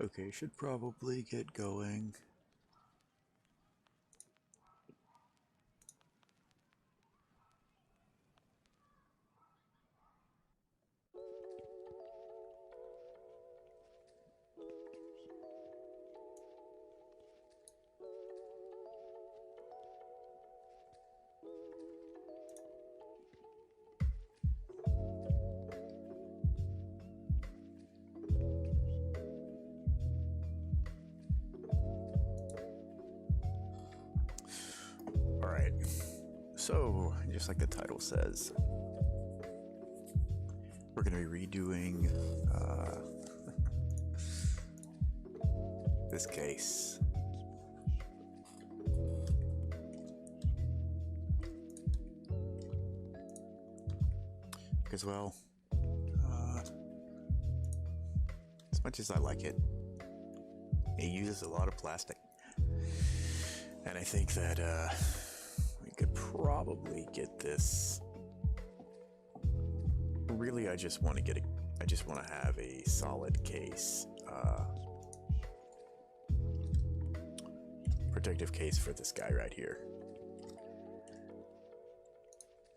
Okay, should probably get going. Alright, so just like the title says, we're going to be redoing this case. Because, well, as much as I like it, it uses a lot of plastic. And I think that we could probably get this. Really, I just want to have a solid case, protective case for this guy right here.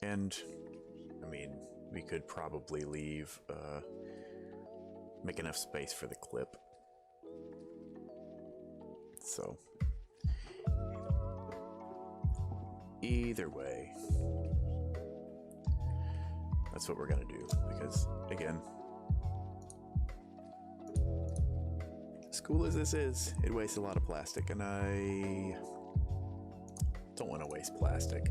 And I mean, we could probably leave, make enough space for the clip. So either way, that's what we're gonna do, because again, as cool as this is, it wastes a lot of plastic, and I don't want to waste plastic.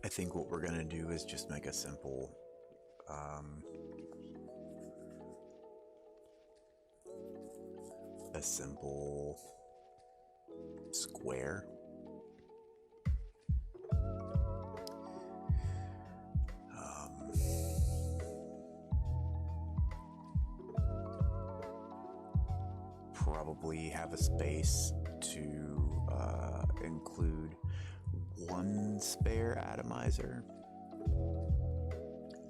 I think what we're gonna do is just make a simple square. Probably have a space to include one spare atomizer.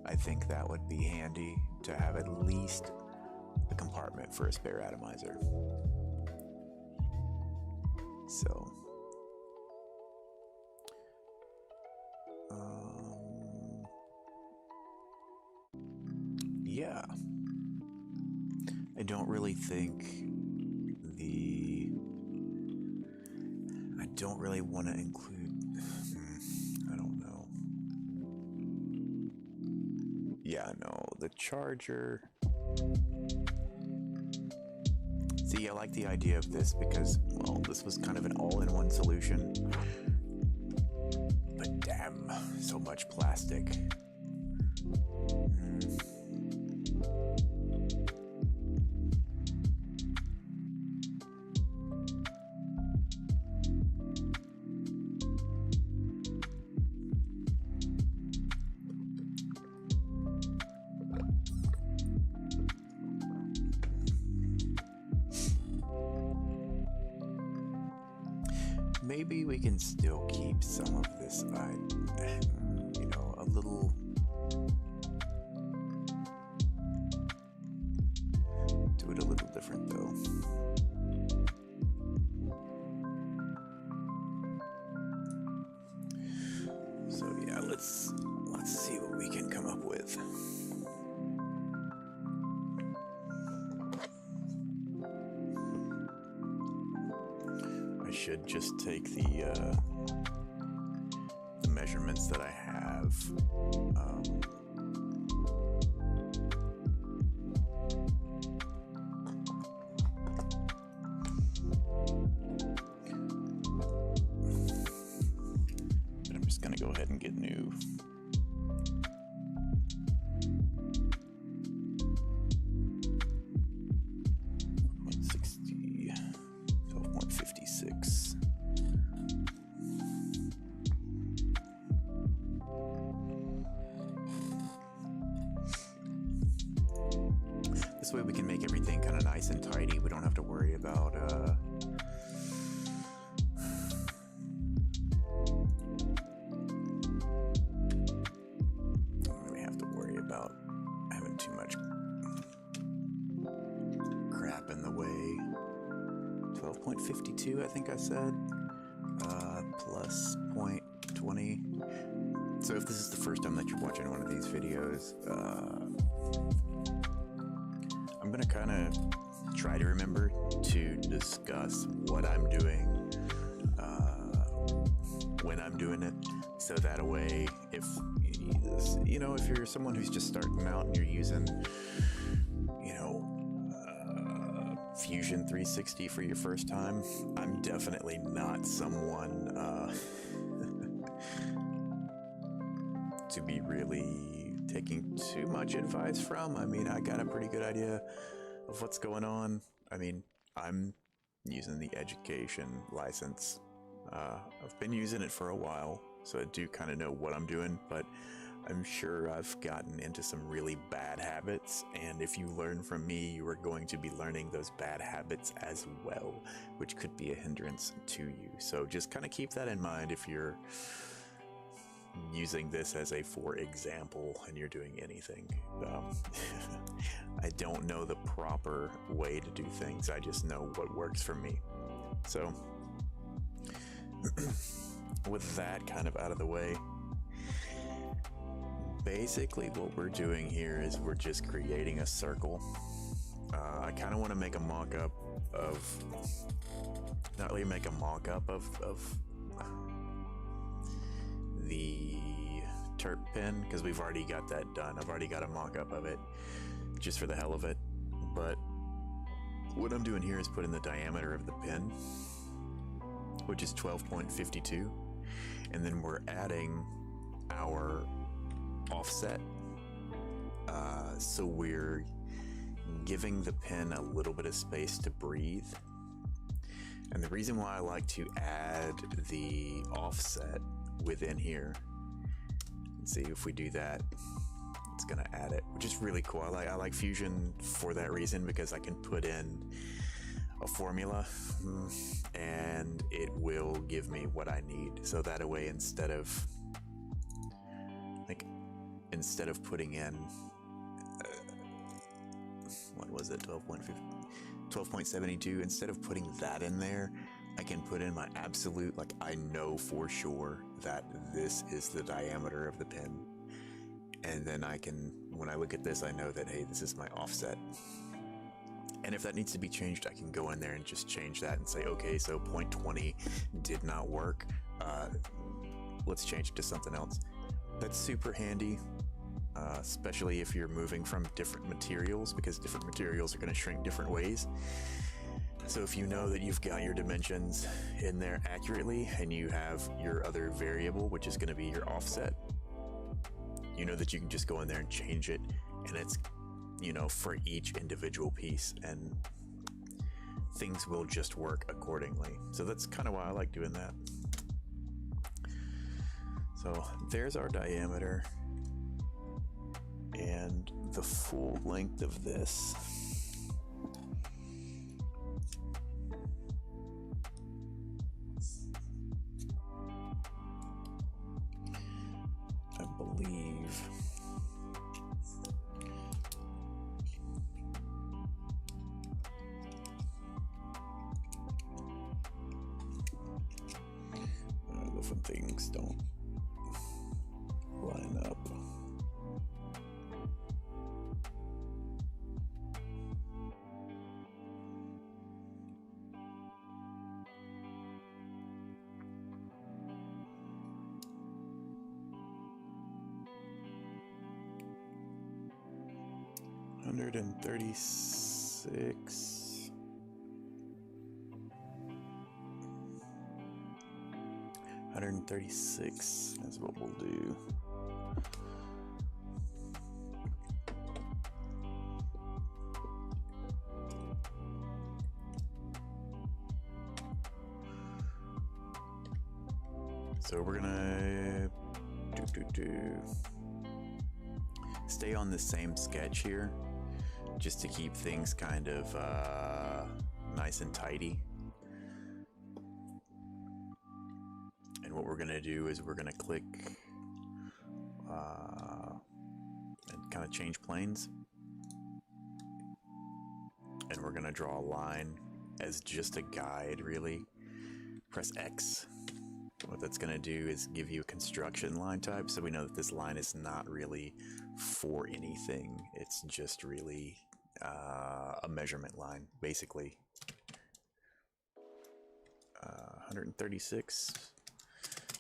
I think that would be handy to have at least a compartment for a spare atomizer. So, yeah, I don't really think I don't really want to include, I don't know. Yeah, no, the charger. See, I like the idea of this because, well, this was kind of an all-in-one solution. But damn, so much plastic. Maybe we can still keep some of this, you know, a little. Do it a little different though. So yeah, let's see what we can come up with. Should just take the measurements that I have. But I'm just gonna go ahead and get new. This way we can make everything kind of nice and tidy. We don't have to worry about don't really have to worry about having too much crap in the way. 12.52, I think I said, plus 0.20. So if this is the first time that you're watching one of these videos, I'm gonna kind of try to remember to discuss what I'm doing when I'm doing it, so that way, if you know, if you're someone who's just starting out and you're using, you know, Fusion 360 for your first time, I'm definitely not someone to be really taking too much advice from. I mean, I got a pretty good idea of what's going on. I mean, I'm using the education license. I've been using it for a while, so I do kind of know what I'm doing, but I'm sure I've gotten into some really bad habits, and if you learn from me, you are going to be learning those bad habits as well, which could be a hindrance to you. So just kind of keep that in mind if you're using this as a for example and you're doing anything. I don't know the proper way to do things, I just know what works for me. So with that kind of out of the way, basically what we're doing here is we're just creating a circle. I kind of want to make a mock-up of, not really make a mock-up of the Terp pin, because we've already got that done. I've already got a mock-up of it just for the hell of it. But what I'm doing here is putting the diameter of the pin, which is 12.52, and then we're adding our offset, so we're giving the pin a little bit of space to breathe. And the reason why I like to add the offset within here, let's see if we do that, it's gonna add it, which is really cool. I like Fusion for that reason, because I can put in a formula and it will give me what I need. So that way, instead of putting in what was it, 12.72, instead of putting that in there, I can put in my absolute, like, I know for sure that this is the diameter of the pin, and then I can, when I look at this, I know that, hey, this is my offset. And if that needs to be changed, I can go in there and just change that and say, okay, so 0.20 did not work, let's change it to something else. That's super handy, especially if you're moving from different materials, because different materials are going to shrink different ways. So if you know that you've got your dimensions in there accurately, and you have your other variable, which is going to be your offset, you know that you can just go in there and change it, and it's, you know, for each individual piece, and things will just work accordingly. So that's kind of why I like doing that. So there's our diameter, and the full length of this I believe different things don't line up. $136. 136 is what we'll do. So we're gonna stay on the same sketch here, just to keep things kind of nice and tidy. And what we're going to do is we're going to click and kind of change planes. And we're going to draw a line as just a guide, really. Press X. What that's going to do is give you a construction line type, so we know that this line is not really for anything. It's just really a measurement line, basically. 136.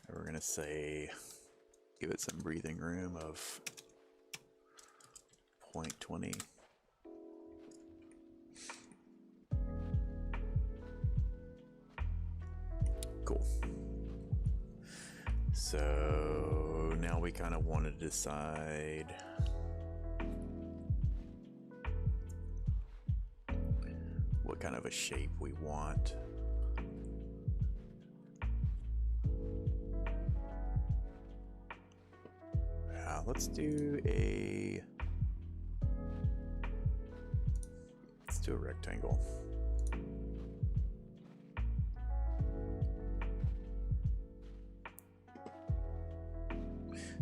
And we're going to say, give it some breathing room of 0.20. Cool. So now we kind of want to decide what kind of a shape we want. Let's do a rectangle.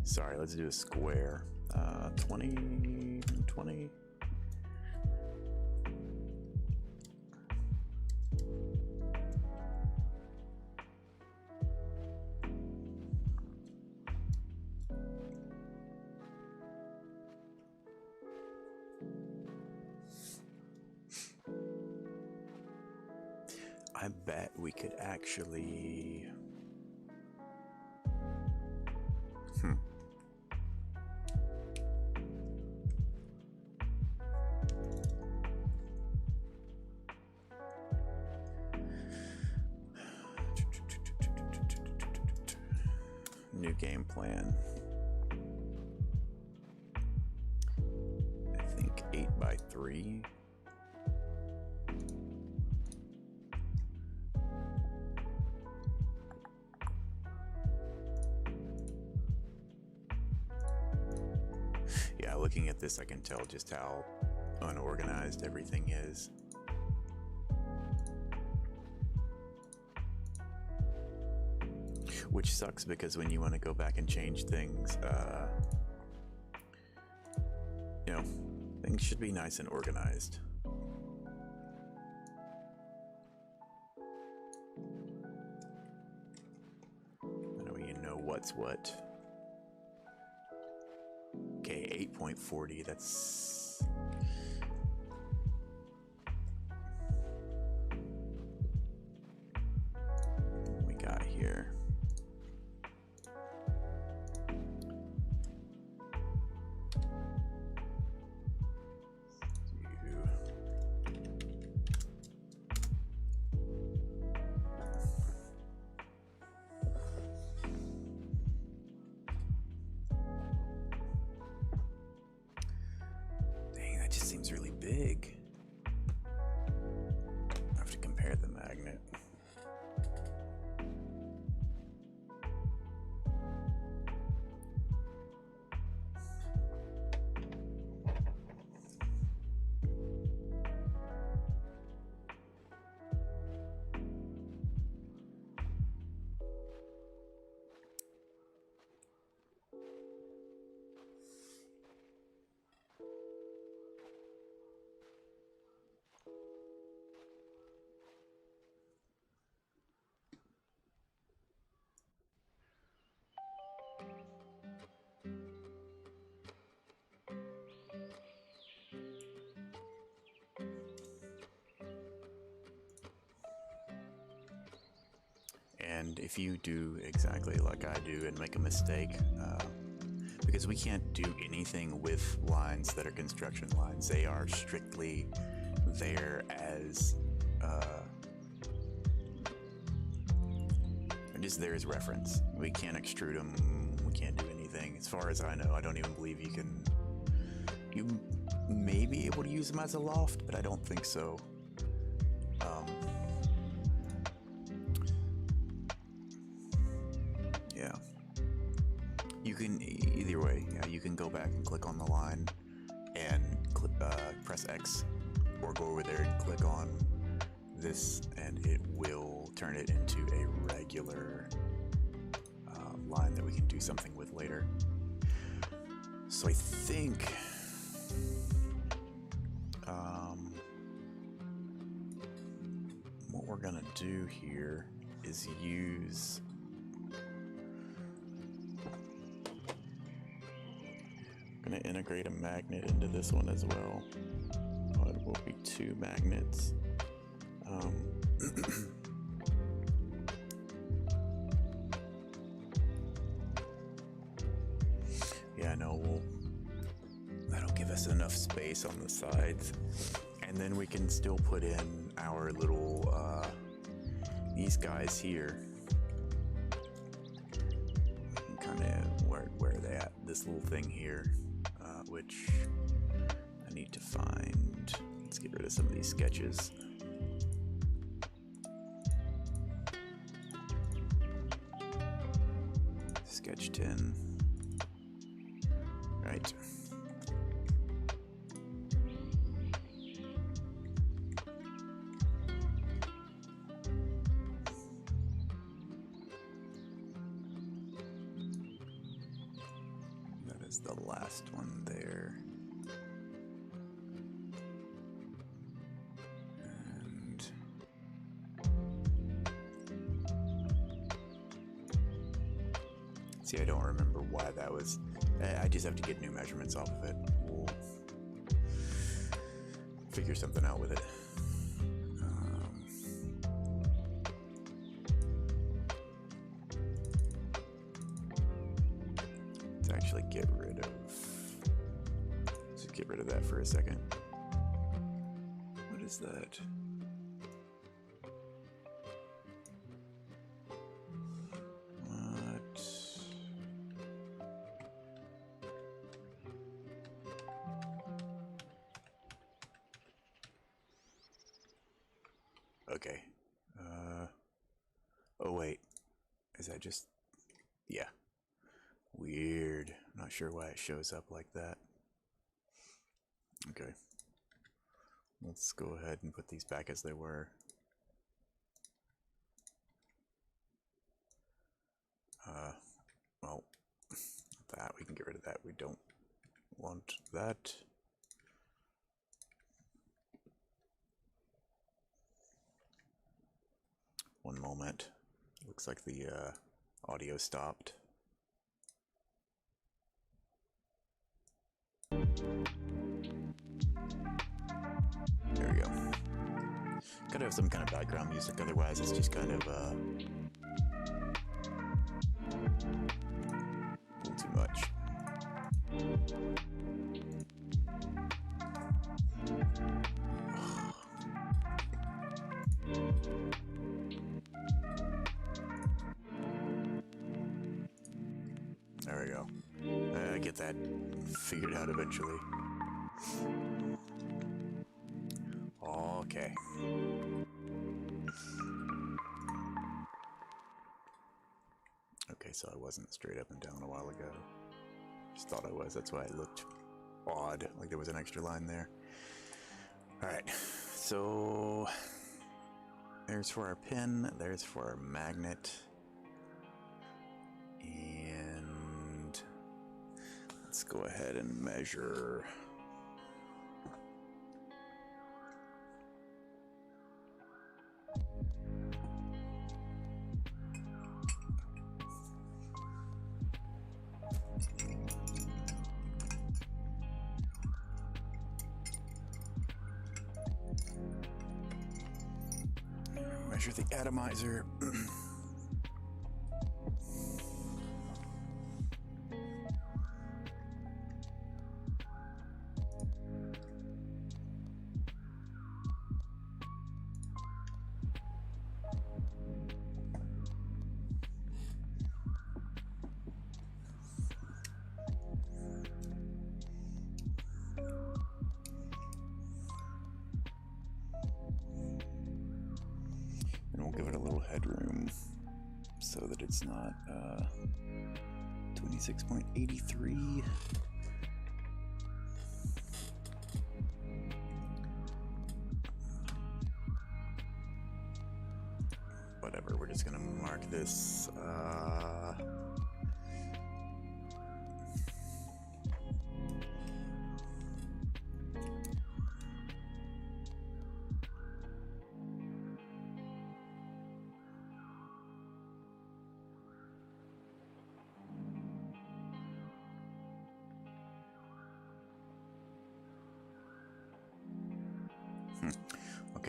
Sorry, let's do a square. 20. I bet we could actually... New game plan. I think 8x3. Yeah, looking at this, I can tell just how unorganized everything is. Which sucks because when you want to go back and change things, you know, things should be nice and organized. That way you know what's what. Okay, 8.40, that's... what we got here. Really big. I have to compare the magnet. And if you do exactly like I do and make a mistake, because we can't do anything with lines that are construction lines, they are strictly there as just there as reference. We can't extrude them, we can't do anything. As far as I know, I don't even believe you can. You may be able to use them as a loft, but I don't think so. Yeah. You can, either way, yeah, you can go back and click on the line and press X or go over there and click on this, and it will turn it into a regular line that we can do something with later. So I think what we're gonna do here is use gonna integrate a magnet into this one as well. Oh, it will be 2 magnets. Yeah, no, that'll give us enough space on the sides, and then we can still put in our little these guys here. Kind of where are they at? This little thing here, which I need to find. Let's get rid of some of these sketches. Sketch 10. Right. That is the last one there. And see, I don't remember why that was. I just have to get new measurements off of it. We'll figure something out with it. Let's actually get rid of that for a second. What is that? Okay. Oh wait. Is that just... Yeah. Weird. I'm not sure why it shows up like that. Okay. Let's go ahead and put these back as they were. Well, that, we can get rid of that. We don't want that. One moment. Looks like the audio stopped. There we go. Gotta have some kind of background music, otherwise it's just kind of a little too much. There we go. Get that figured out eventually. Okay. Okay, so I wasn't straight up and down a while ago. Just thought I was. That's why it looked odd, like there was an extra line there. Alright, so there's for our pin, there's for our magnet. And let's go ahead and measure. Measure the atomizer. Give it a little headroom so that it's not 26.83.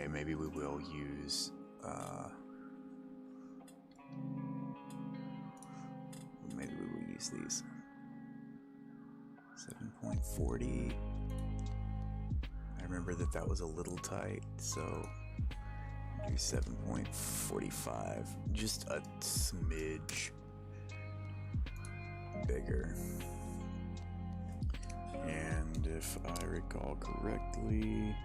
Okay, maybe we will use maybe we will use these. 7.40. I remember that was a little tight, so do 7.45, just a smidge bigger. And if I recall correctly,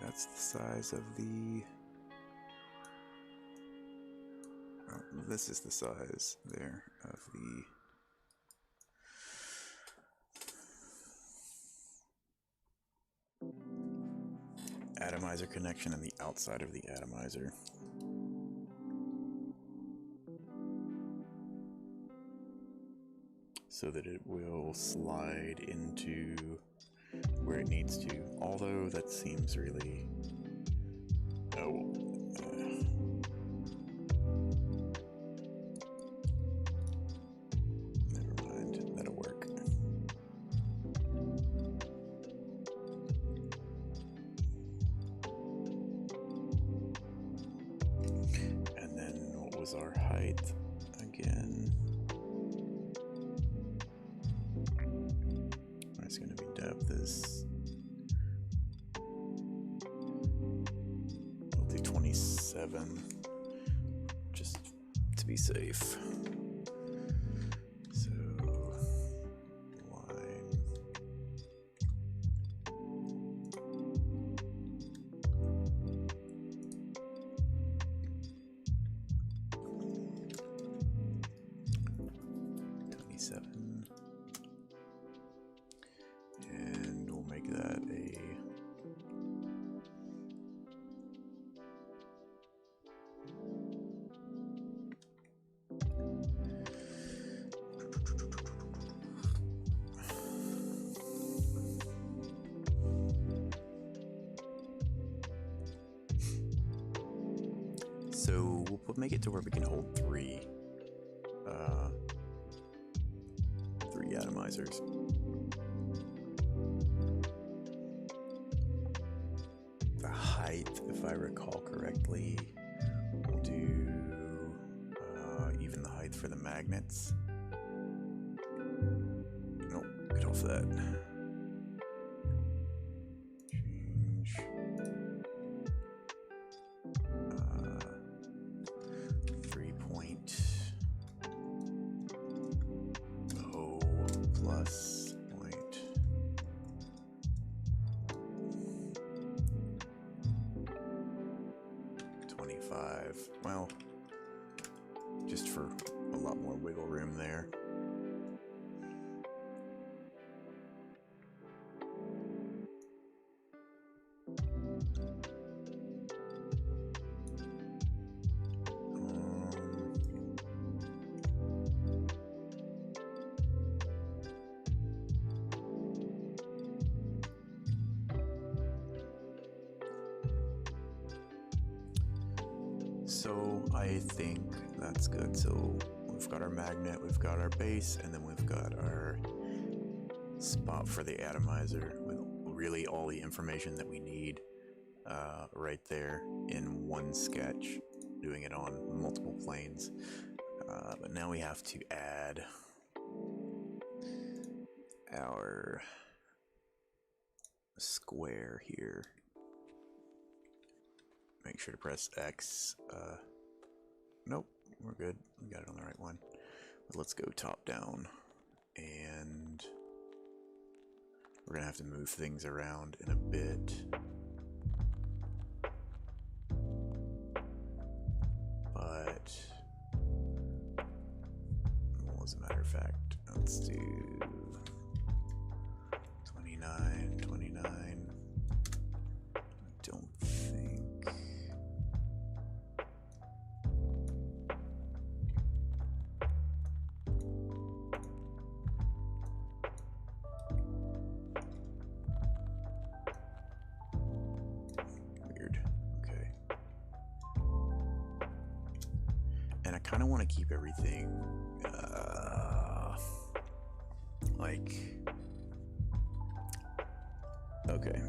that's the size of the... Oh, this is the size there of the... atomizer connection and the outside of the atomizer. So that it will slide into where it needs to, although that seems really... Oh, never mind, that'll work. And then what was our height again? It's going to be depth is... We'll do 27, just to be safe. So, line. And we'll make that a... So we'll make it to where we can hold three atomizers. The height, if I recall correctly, we'll do even the height for the magnets. Nope, get off that. Change. 3.0 plus point. Well, just for a lot more wiggle room there. So I think that's good. So we've got our magnet, we've got our base, and then we've got our spot for the atomizer with really all the information that we need. right there in one sketch, doing it on multiple planes. But now we have to add our square here. Make sure to press X. Nope, we're good. We got it on the right one. But let's go top down. And we're gonna have to move things around in a bit. But, well, as a matter of fact, let's do 29, 29. I don't think. Weird. Okay. And I kind of want to keep everything like, okay.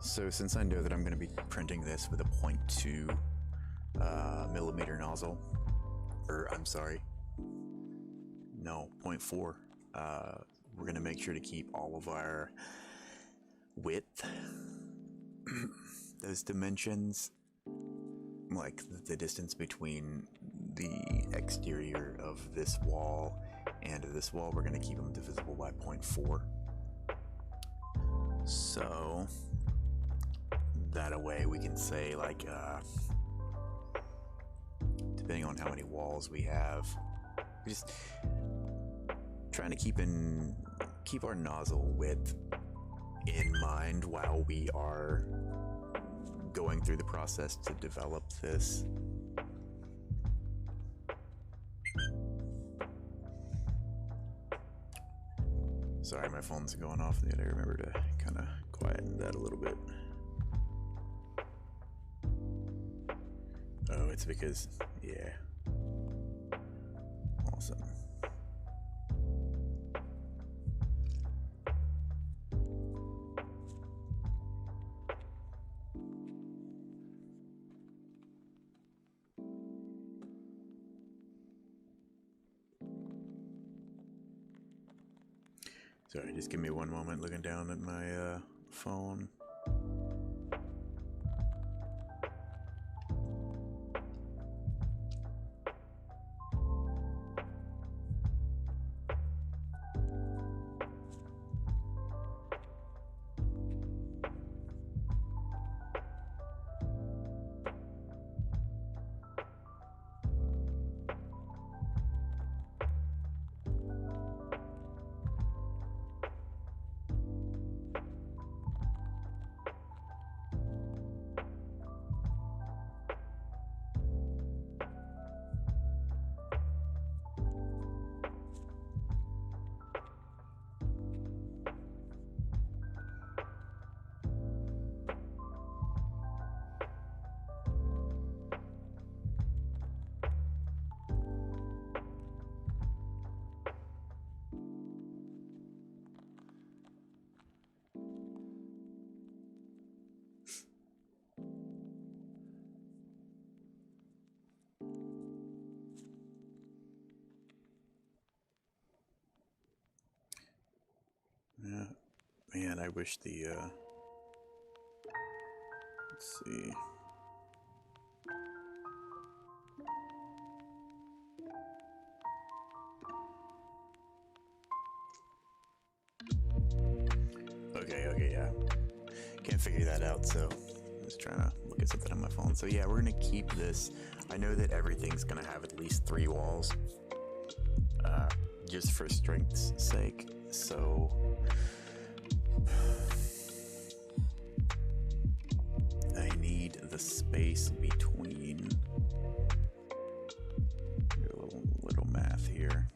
So since I know that I'm going to be printing this with a 0.2 millimeter nozzle, or I'm sorry, no, 0.4, we're going to make sure to keep all of our width, those dimensions, like the distance between the exterior of this wall and this wall, we're going to keep them divisible by 0.4. So that way we can say, like, depending on how many walls we have, just trying to keep our nozzle width in mind while we are going through the process to develop this. Sorry, my phone's going off. I gotta remember to kind of quieten that a little bit. Oh, it's because, yeah. Awesome. Sorry, just give me one moment looking down at my phone. Yeah, man, I wish the, let's see. Okay, yeah. Can't figure that out, so I'm just trying to look at something on my phone. So yeah, we're gonna keep this. I know that everything's gonna have at least 3 walls, just for strength's sake. So I need the space between. Do a little math here.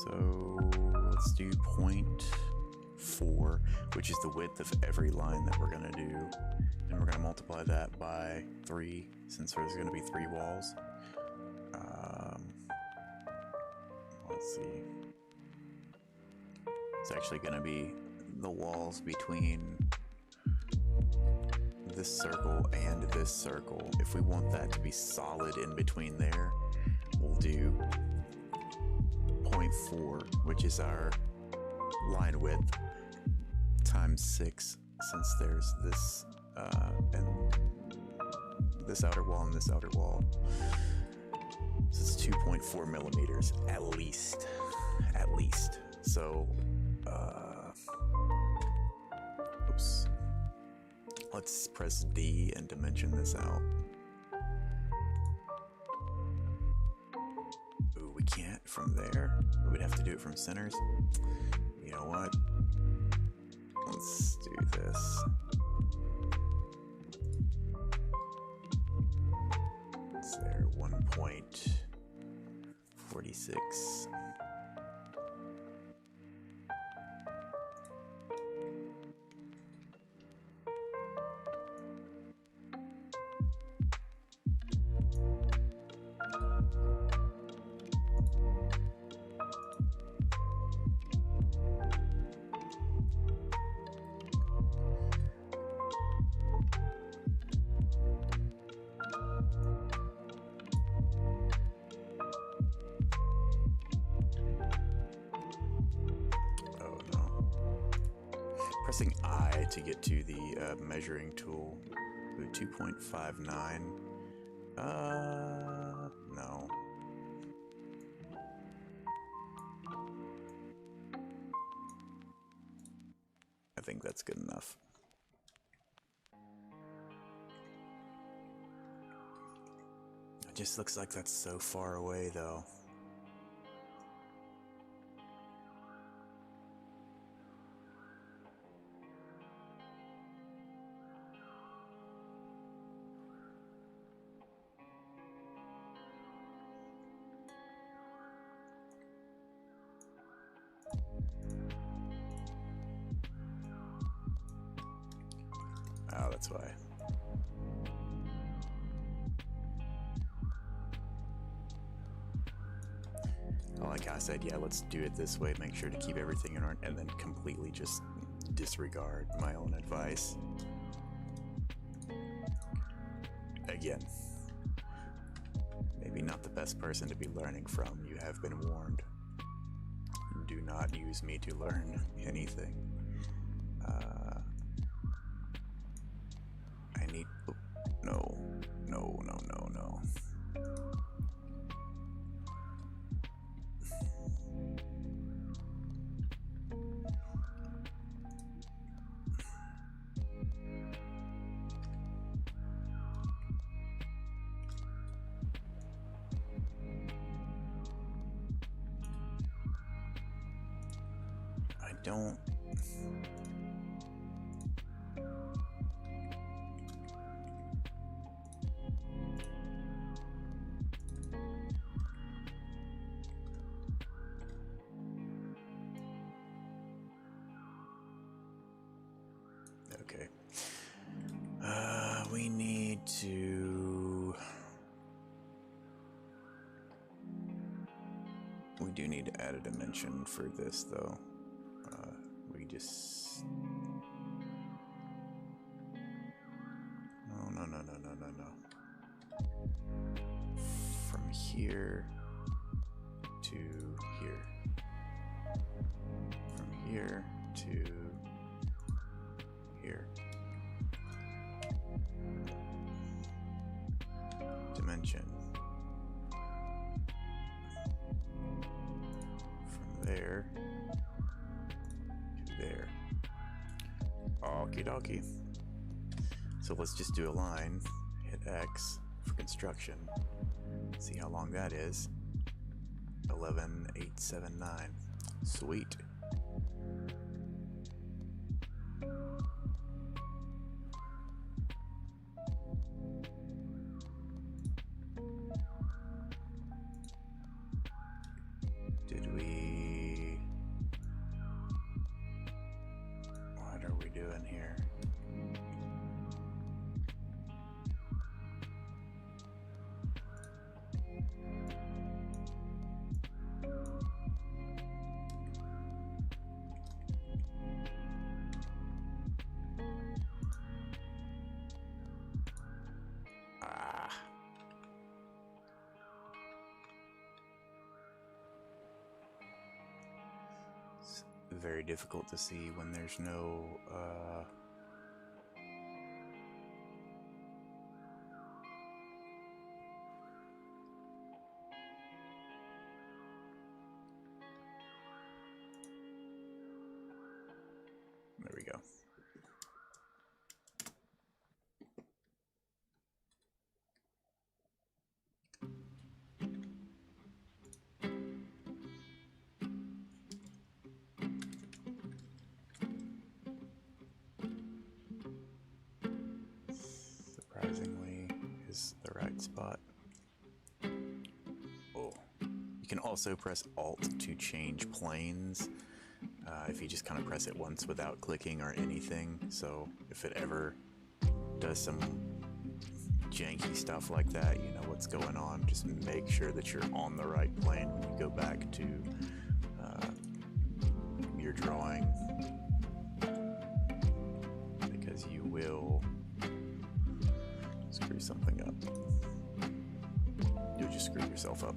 So let's do 0.4 4, which is the width of every line that we're going to do. And we're going to multiply that by 3, since there's going to be 3 walls. Let's see. It's actually going to be the walls between this circle and this circle. If we want that to be solid in between there, we'll do 0.4, which is our line width, times 6, since there's this and this outer wall and this outer wall. So it's 2.4 millimeters at least. So oops. Let's press D and dimension this out. Ooh, we can't from there. We'd have to do it from centers. You know what? Let's do this. It's there, 1.46. Pressing I to get to the measuring tool. 2.59. No. I think that's good enough. It just looks like that's so far away, though. Oh, that's why. Like I said, yeah, let's do it this way. Make sure to keep everything in order, and then completely just disregard my own advice. Again, maybe not the best person to be learning from. You have been warned. Do not use me to learn anything. I need... No. I don't... Okay. We need to... We do need to add a dimension for this, though. We just... No. From here to here. From here to here. Dimension. From there to there. Okie dokie. So let's just do a line, hit X for construction. See how long that is. 11,879. Sweet. Did we... on here? Very difficult to see when there's no there we go. Surprisingly, is the right spot. Oh, you can also press Alt to change planes if you just kind of press it once without clicking or anything. So if it ever does some janky stuff like that, you know what's going on. Just make sure that you're on the right plane when you go back to your drawing, because you will screw something up. You'll just screw yourself up.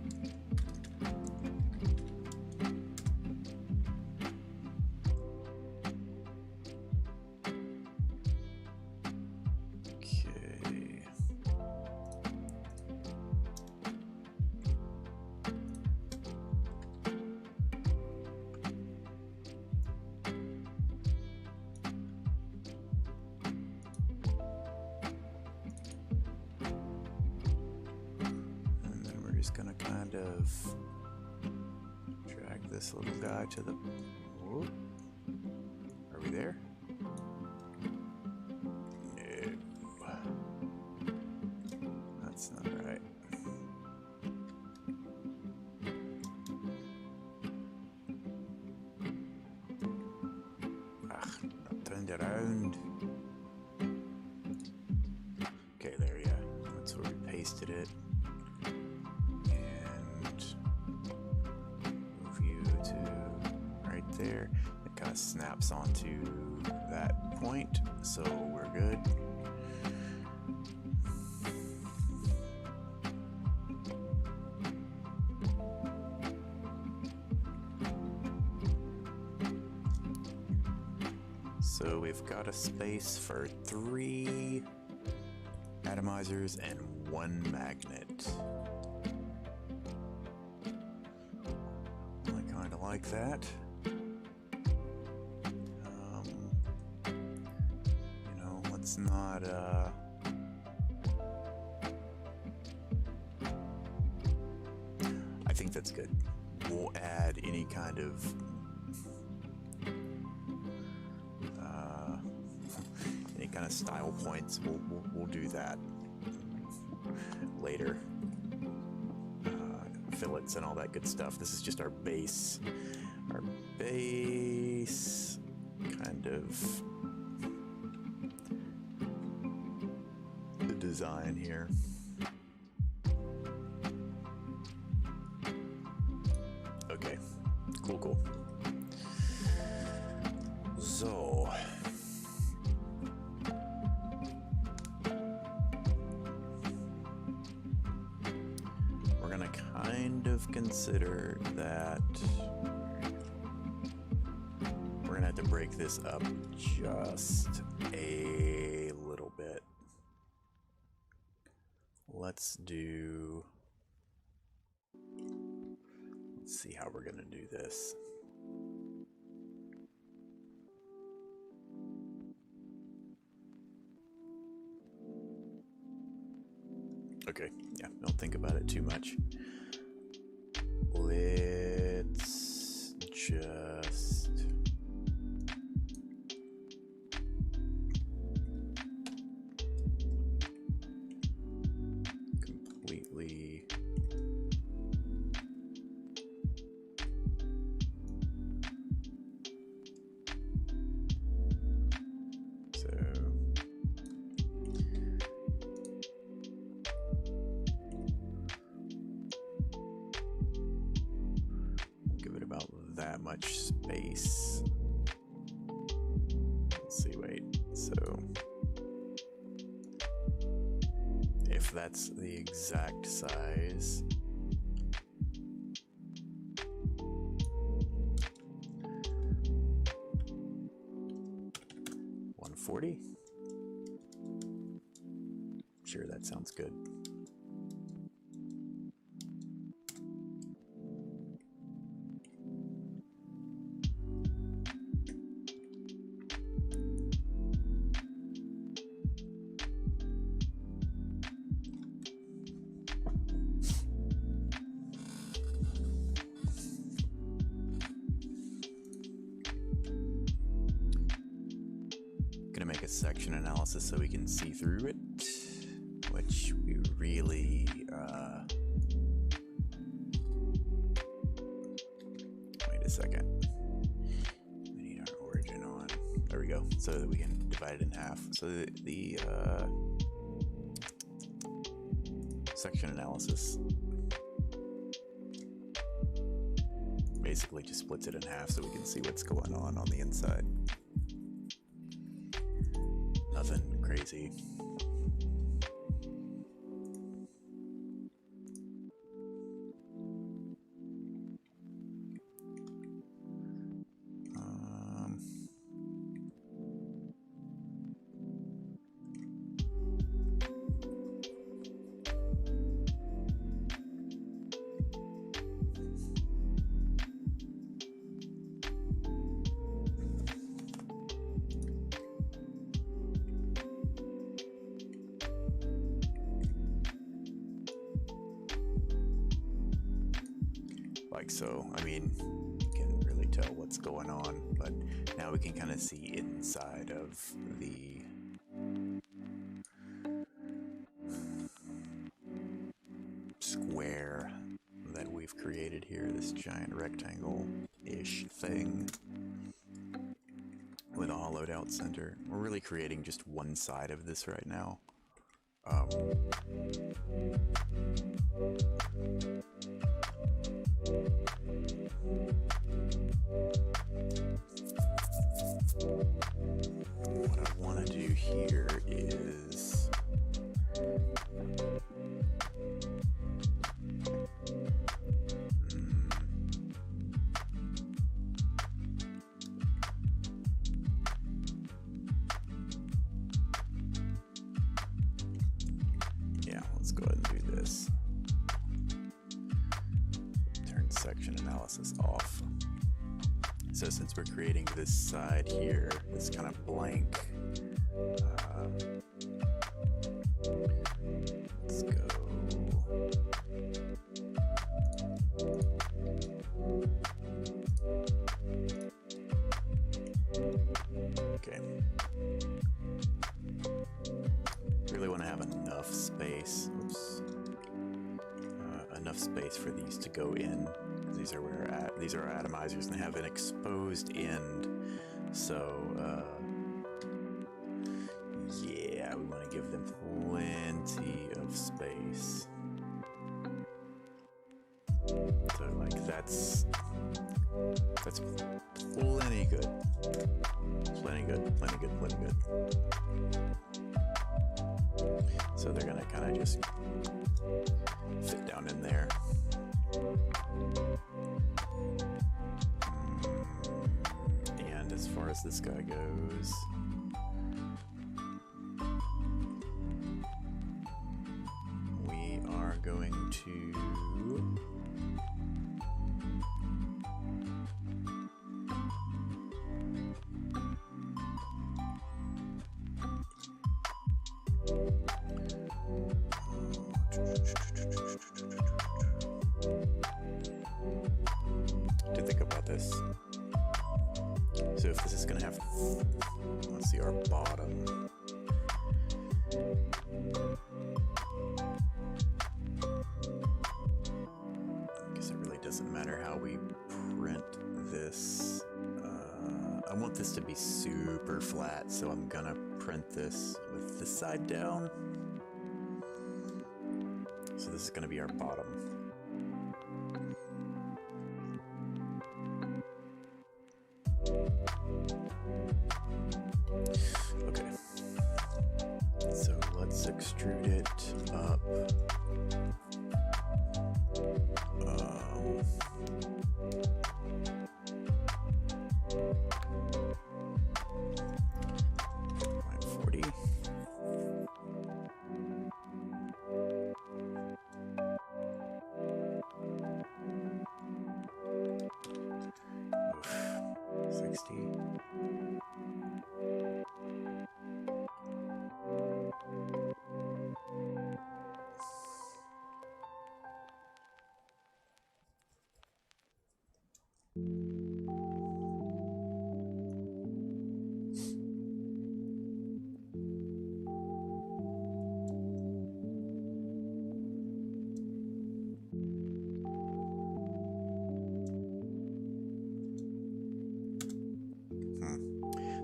Gonna kind of drag this little guy to the... Whoop. Are we there? No. That's not right. Ah, not turned around. Okay, there, yeah. That's where we pasted it. There, it kind of snaps onto that point, so we're good. So we've got a space for 3 atomizers and 1 magnet. I kind of like that. It's not I think that's good. We'll add any kind of style points. We'll do that later. Fillets and all that good stuff. This is just our base kind of design here. Okay, cool. So we're gonna kind of consider that we're gonna have to break this up just a little bit. Let's see how we're gonna do this. Okay, yeah, don't think about it too much. Let's just completely that much space. Let's see, wait. So if that's the exact size, $140. Sure, that sounds good. Make a section analysis so we can see through it, which we really wait a second, we need our origin on, there we go, so that we can divide it in half. So the section analysis basically just splits it in half so we can see what's going on the inside. Nothing crazy. Like so, I mean, you can really tell what's going on, but now we can kind of see inside of the square that we've created here, this giant rectangle-ish thing with a hollowed out center. We're really creating just one side of this right now. What I want to do here is yeah, let's go ahead and do this. Turn section analysis off. So since we're creating this side here, this kind of blank, let's go. Okay. Really want to have enough space. Oops. Enough space for these to go in. These are where these are our atomizers and have an exposed end. So yeah, we want to give them plenty of space. So like that's plenty good. Plenty good, plenty good, plenty good. So they're gonna kind of just fit down in there. And as far as this guy goes, we are going to think about this. So if this is going to have, let's see, our bottom. I guess it really doesn't matter how we print this. I want this to be super flat, so I'm gonna print this with this side down. So this is gonna be our bottom. let's extrude it up. 40. Oof. 60.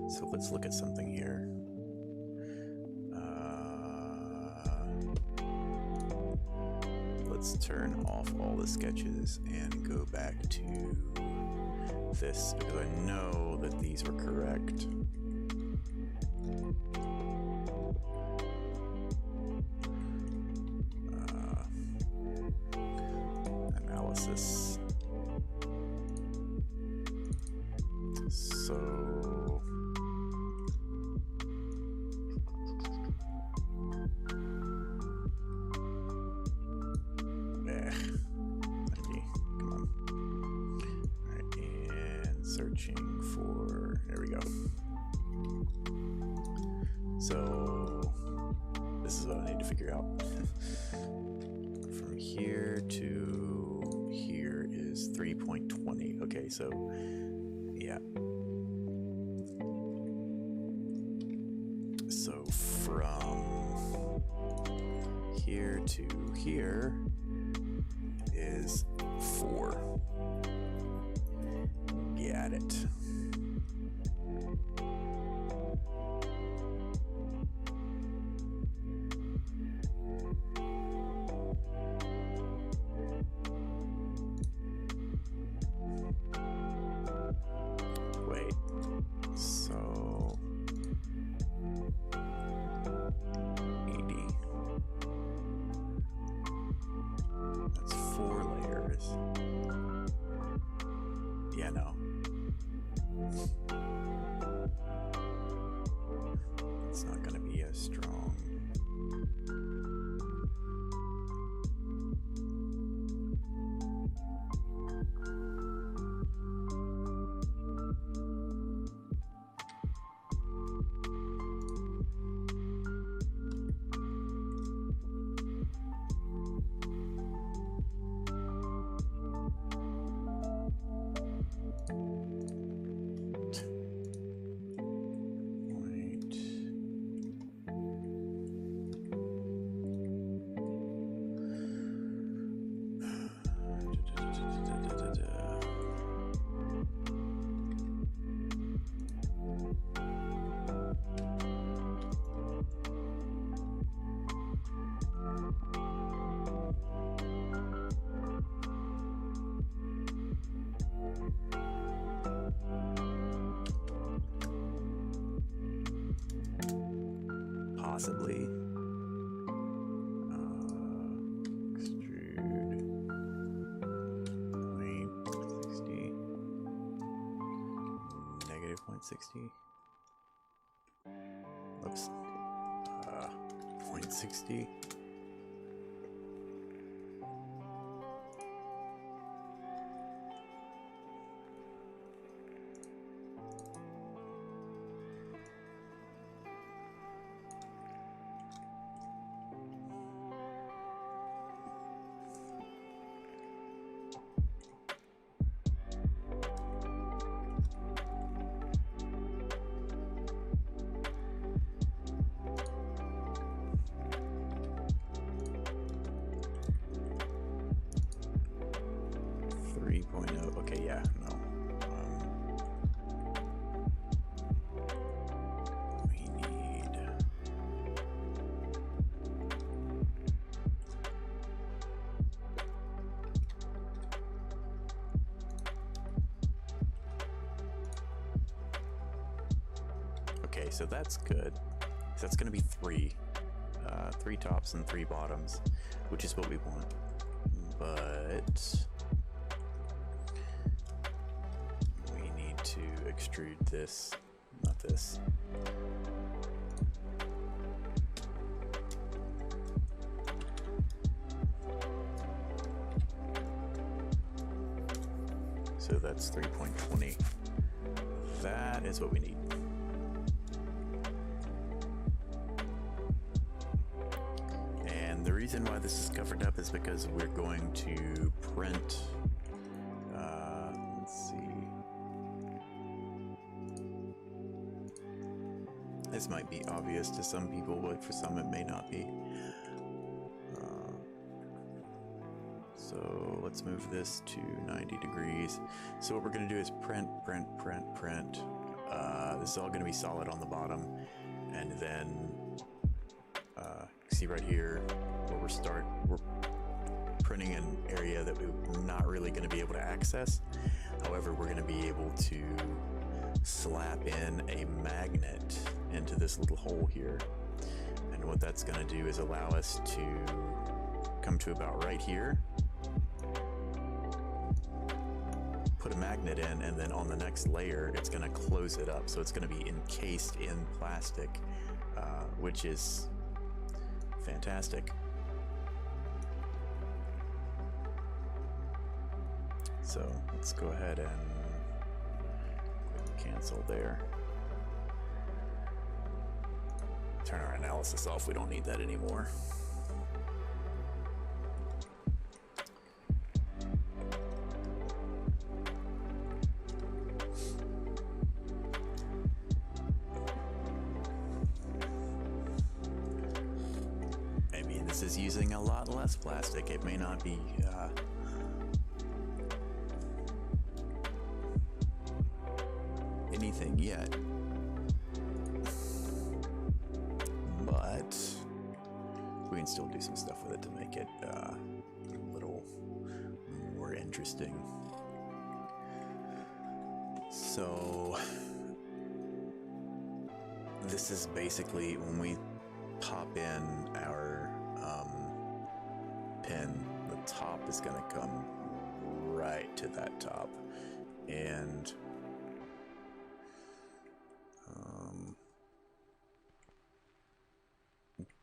So let's look at something here. Let's turn off all the sketches and go back to this because I know that these were correct. Analysis. So searching for, there we go. So this is what I need to figure out. From here to here is 3.20. Okay, so yeah. So from here to here is 4. Got it. Wait, so 80. That's 4 layers. Yeah, no. It's not going to be as strong. Possibly. Extrude. Wait, 60. Negative 0.60. Oops. 0.60. Okay, yeah, no. We need... Okay, so that's good. So that's going to be 3. 3 tops and 3 bottoms, which is what we want. But we need to extrude this, not this. So that's 3.20. That is what we need. And the reason why this is covered up is because we're going to print, let's see. This might be obvious to some people, but for some it may not be. So let's move this to 90 degrees. So what we're going to do is print. This is all going to be solid on the bottom. And then, see right here where we're printing an area that we're not really going to be able to access. However, we're going to be able to slap in a magnet into this little hole here. And what that's going to do is allow us to come to about right here, put a magnet in, and then on the next layer it's going to close it up, so it's going to be encased in plastic, which is fantastic. So let's go ahead and cancel there. Turn our analysis off, we don't need that anymore. This is using a lot less plastic. It may not be anything yet, but we can still do some stuff with it to make it a little more interesting. So this is basically when we pop in our pin, the top is going to come right to that top, and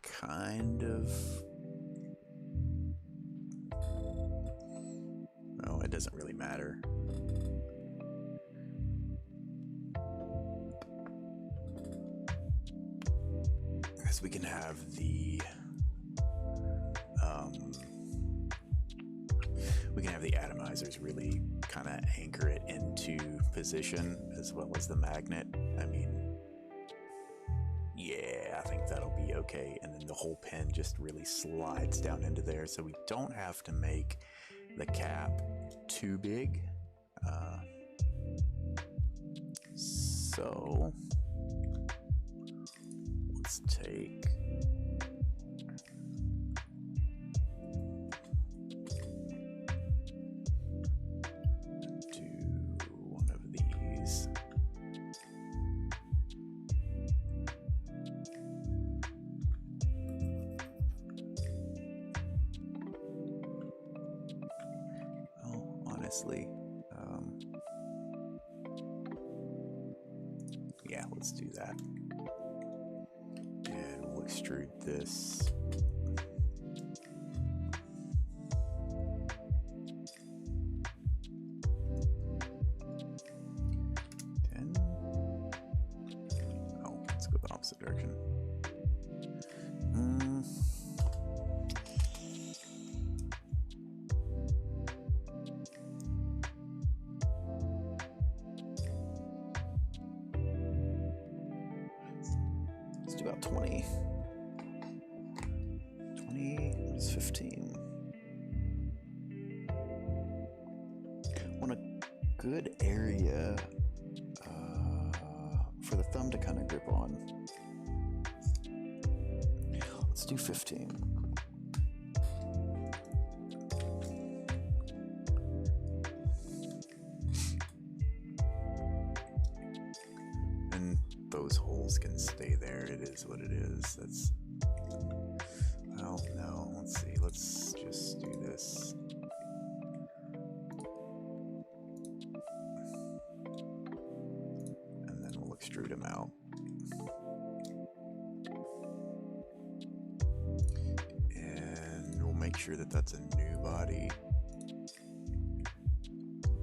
kind of, no, it doesn't really matter. Because we can have the atomizers really kind of anchor it into position, as well as the magnet. I mean, yeah, I think that'll be okay. And then the whole pin just really slides down into there, so we don't have to make the cap too big. So let's take yeah, let's do that. And we'll extrude this. Oh, let's go the opposite direction. About 20. 20 is 15. Want a good area for the thumb to kind of grip on. Let's do 15. Those holes can stay there. It is what it is. That's let's just do this. And then we'll extrude them out. And we'll make sure that that's a new body.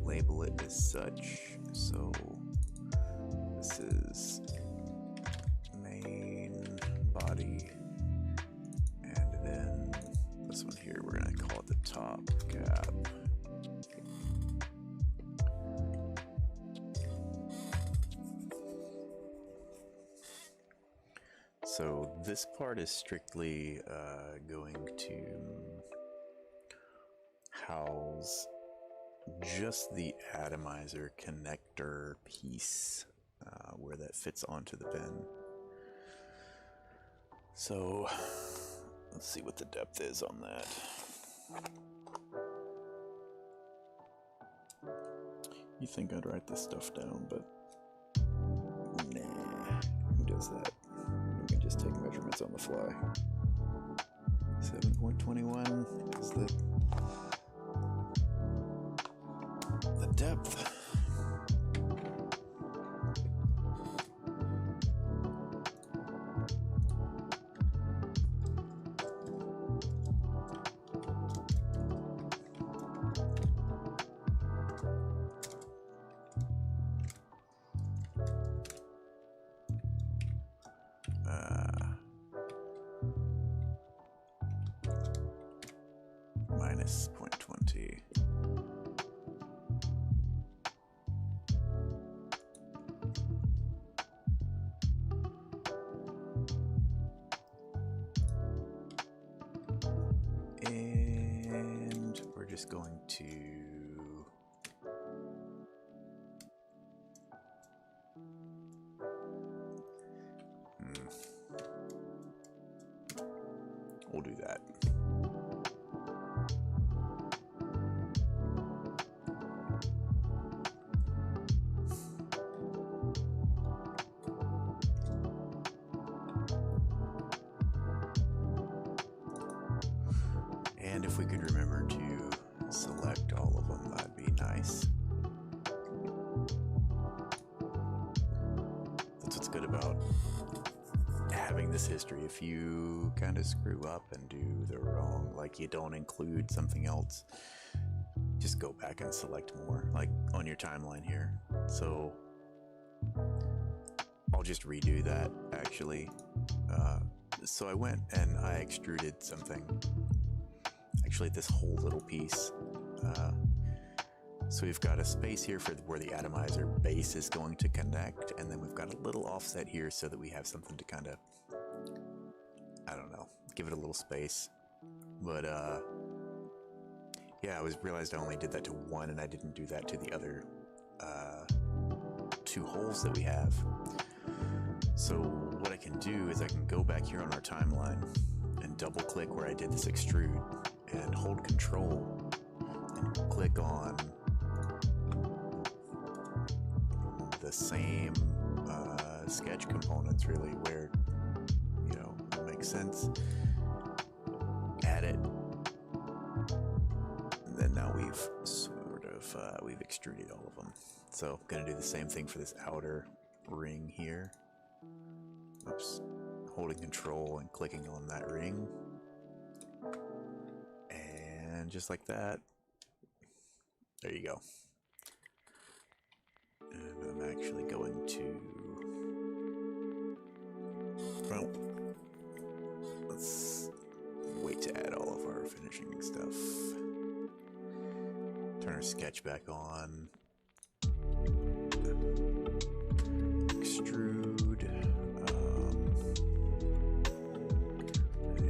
Label it as such. So this is main body. And then this one here, we're going to call it the top cap. So this part is strictly going to house just the atomizer connector piece where that fits onto the bin. So let's see what the depth is on that. You think I'd write this stuff down, but nah, who does that? You can just take measurements on the fly. 7.21 is the depth. Minus 0.20. And we're just going to we'll do that. And if we could remember to select all of them, that'd be nice. That's what's good about having this history. If you kind of screw up and do the wrong, like you don't include something else, just go back and select more, like on your timeline here. So I'll just redo that actually. So I went and I extruded something. Actually, this whole little piece. So we've got a space here for where the atomizer base is going to connect, and then we've got a little offset here so that we have something to kind of, I don't know, give it a little space. But yeah, I realized I only did that to one, and I didn't do that to the other two holes that we have. So what I can do is I can go back here on our timeline and double click where I did this extrude and hold control and click on the same sketch components really where, you know, it makes sense. Add it. And then now we've sort of, we've extruded all of them. So I'm gonna do the same thing for this outer ring here. Oops. Holding control and clicking on that ring. And just like that, there you go. And I'm actually going to, well, let's wait to add all of our finishing stuff. Turn our sketch back on. Extrude.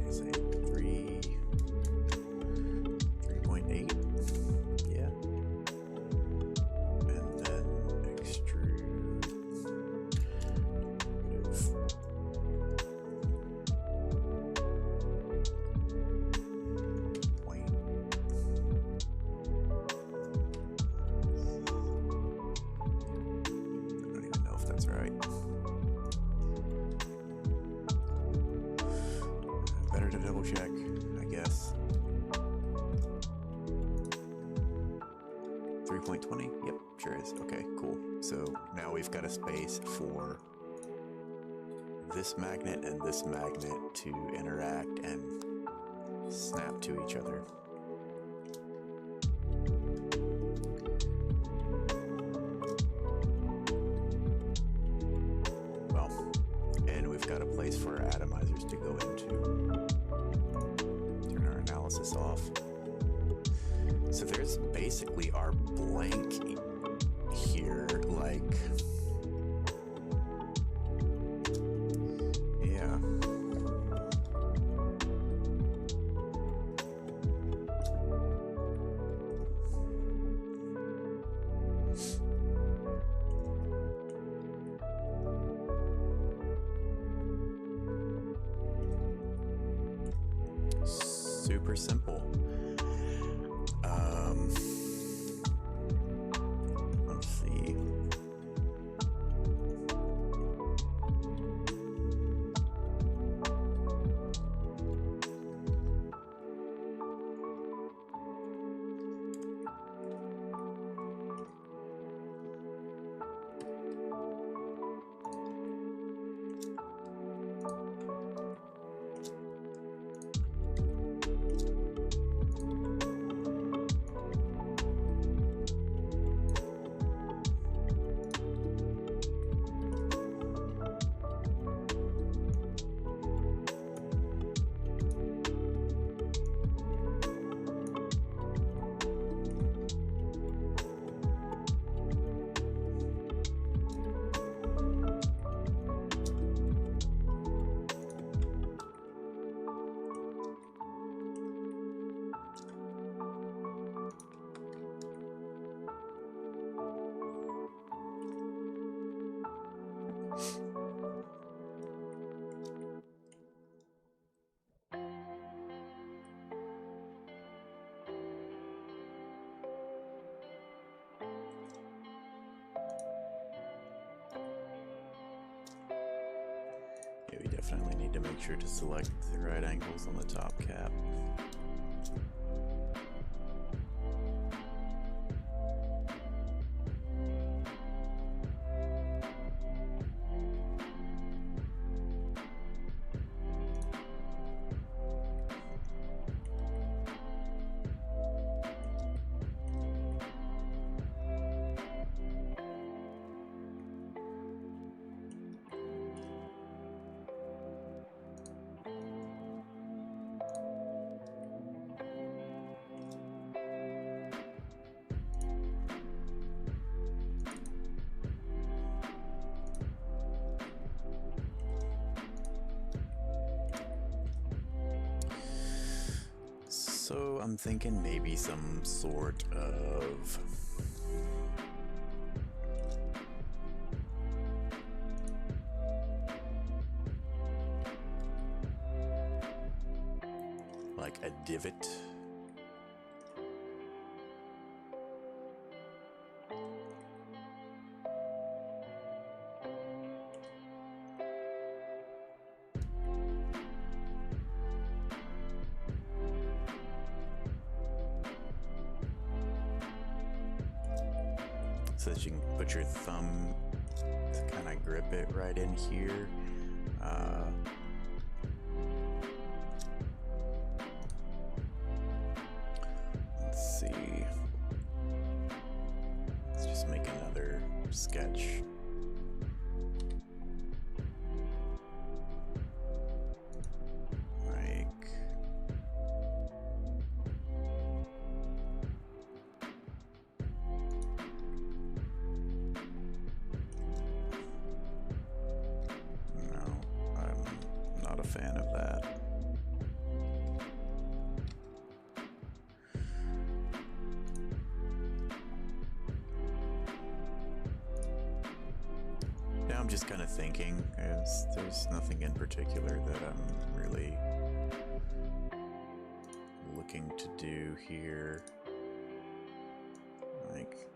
Is it 3.8? Yeah. And then extrude. Point. I don't even know if that's right. Better to double check, I guess. 3.20? Yep, sure is. Okay, cool. So now we've got a space for this magnet and this magnet to interact and snap to each other. Well, and we've got a place for our atomizers to go into. Turn our analysis off. So there's basically our blank here, like, yeah. Super simple. Let's see. Yeah, we definitely need to make sure to select the right angles on the top cap. So I'm thinking maybe some sort of like a divot. So that you can put your thumb to kind of grip it right in here. Let's see. Let's just make another sketch. Fan of that. Now I'm just kind of thinking, there's nothing in particular that I'm really looking to do here. Like,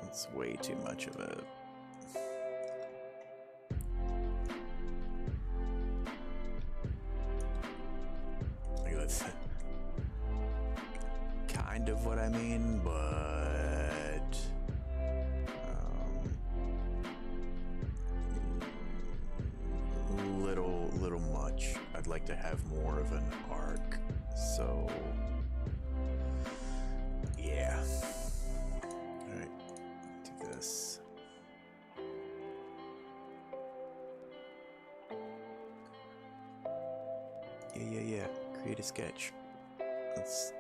it's way too much of it. fine, but little much. I'd like to have more of an arc. So yeah. All right, do this. Yeah. Create a sketch. Let's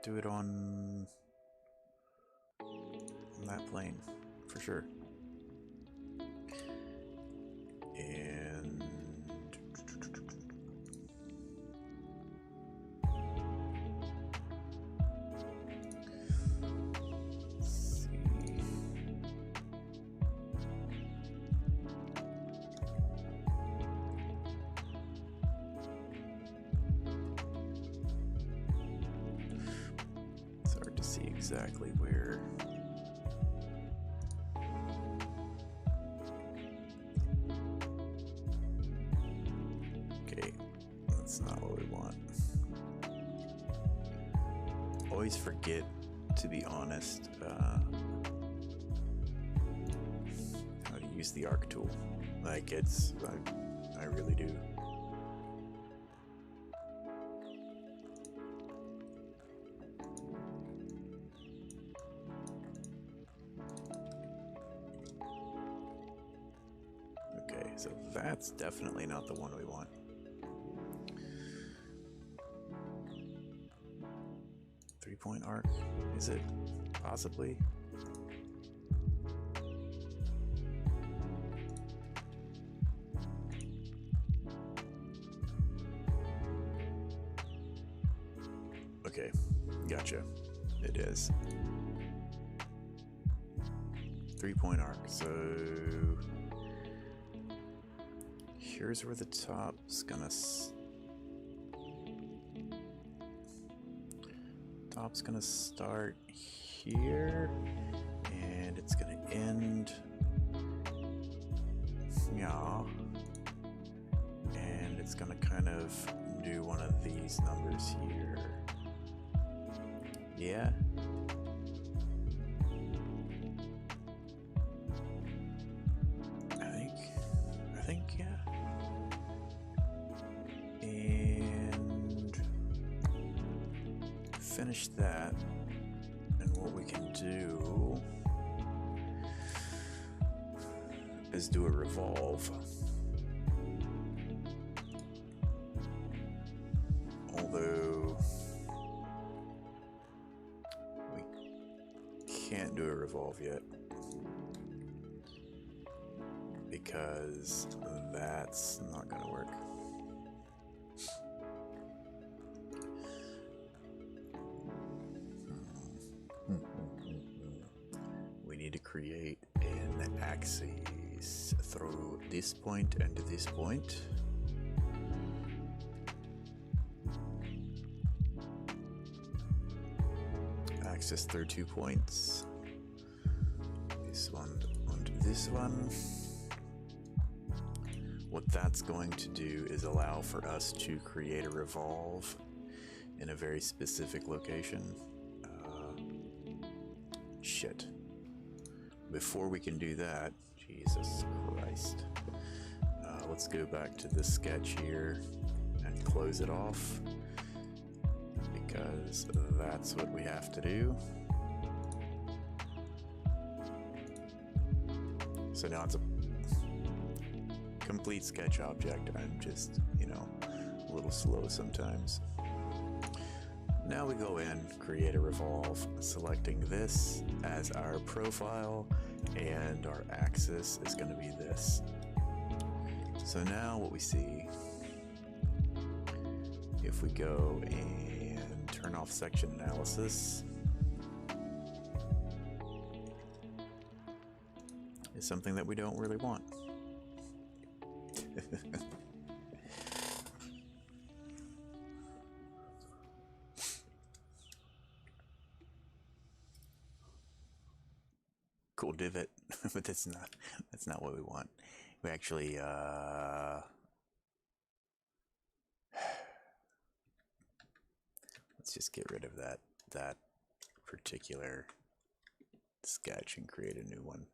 do it on that plane for sure. And let's see. It's hard to see exactly where. That's not what we want. Always forget, to be honest, how to use the arc tool. Like, I really do. Okay, so that's definitely not the one we want. Three-point arc, is it? Possibly. Okay, gotcha. It is. Three-point arc, so here's where the top's gonna start here, and it's gonna end, yeah, and it's gonna kind of do one of these numbers here, yeah. I think, yeah. And finish that. And what we can do is do a revolve. Although we can't do a revolve yet because that's not going to work. We need to create an axis through this point and this point. Axis through 2 points. This one and this one. What that's going to do is allow for us to create a revolve in a very specific location. Shit. Before we can do that, Jesus Christ. Let's go back to the sketch here and close it off, because that's what we have to do. So now it's a complete sketch object. I'm just, a little slow sometimes. Now we go in, create a revolve, selecting this as our profile, and our axis is going to be this. So now what we see, if we go and turn off section analysis, is something that we don't really want. Cool divot, but that's not what we want. We actually let's just get rid of that particular sketch and create a new one.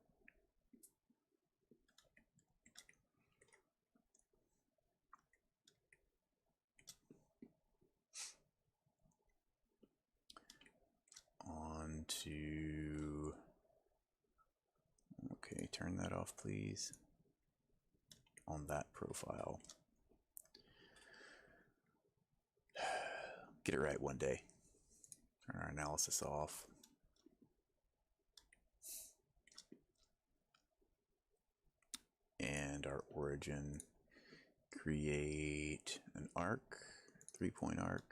On to, okay, turn that off, please. On that profile. Get it right one day. Turn our analysis off. And our origin, create an arc, 3-point arc.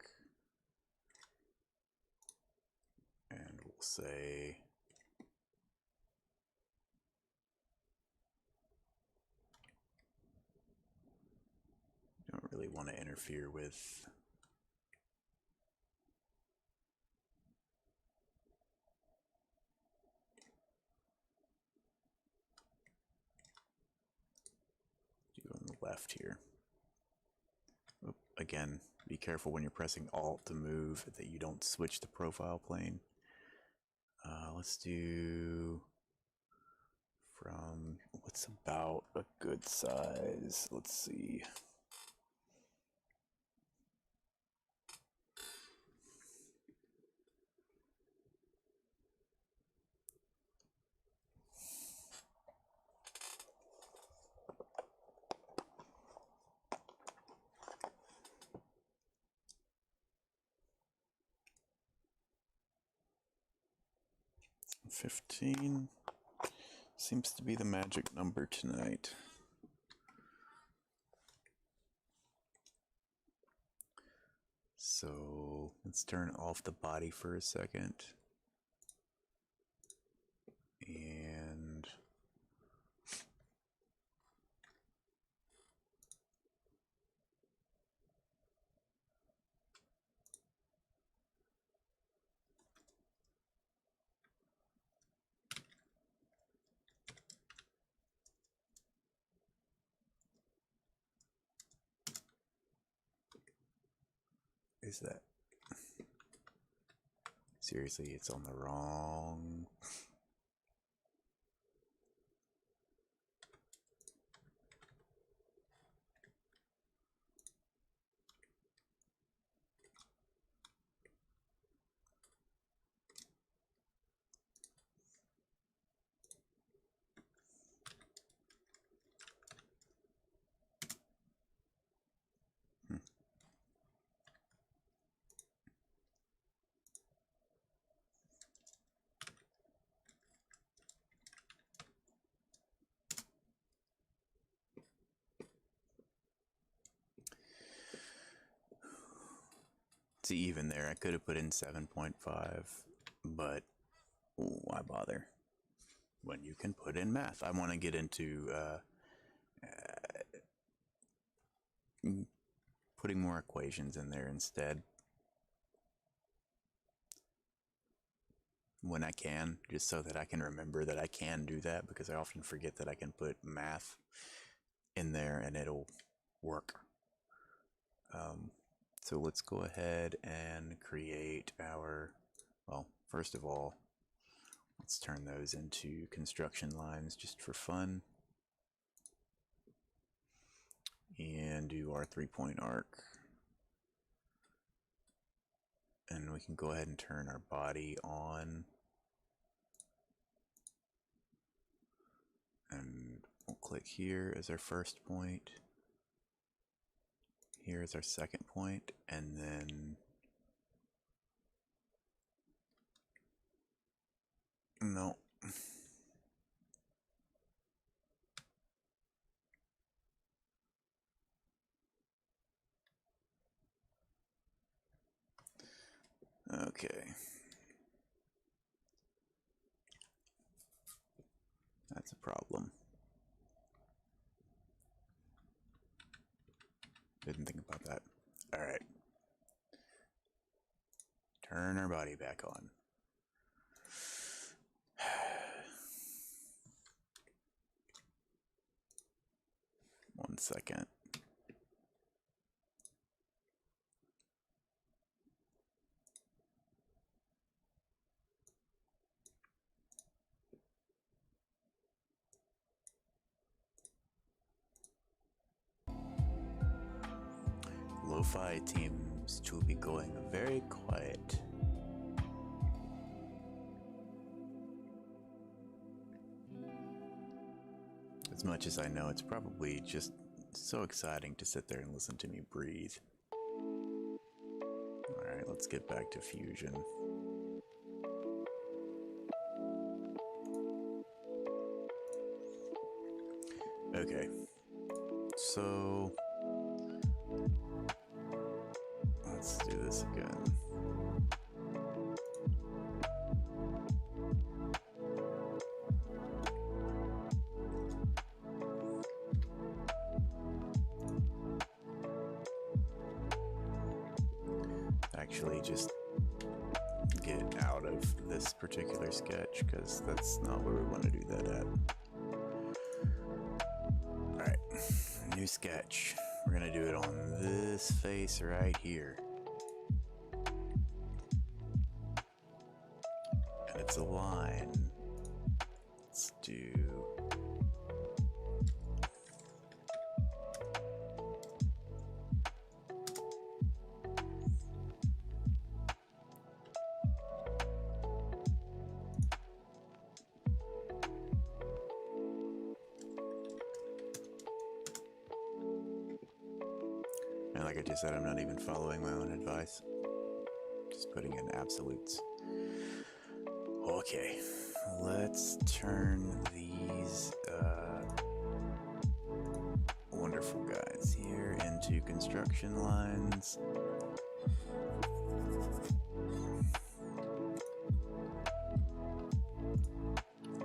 And we'll say don't really want to interfere with on the left here. Oop, again, be careful when you're pressing Alt to move that you don't switch the profile plane. Let's do from what's about a good size. Let's see. $15 seems to be the magic number tonight. So let's turn off the body for a second. And is that seriously, it's on the wrong. See, even there, I could have put in 7.5, but why bother when you can put in math? I want to get into putting more equations in there instead when I can, just so that I can remember that I can do that, because I often forget that I can put math in there and it'll work. So let's go ahead and create our, well, first of all, let's turn those into construction lines just for fun. And do our 3-point arc. And we can go ahead and turn our body on. And we'll click here as our first point. Here is our second point, and then no. Okay. That's a problem. Didn't think about that. All right. Turn our body back on. One second. lo-fi seems to be going very quiet. As much as I know, it's probably just so exciting to sit there and listen to me breathe. Alright, let's get back to Fusion. Okay, so let's do this again. Actually, just get out of this particular sketch because that's not where we want to do that at. Alright, new sketch. We're gonna do it on this face right here. And it's a line. Let's do... And like I just said, I'm not even following my own advice. Just putting in absolutes. Okay, let's turn these wonderful guys here into construction lines.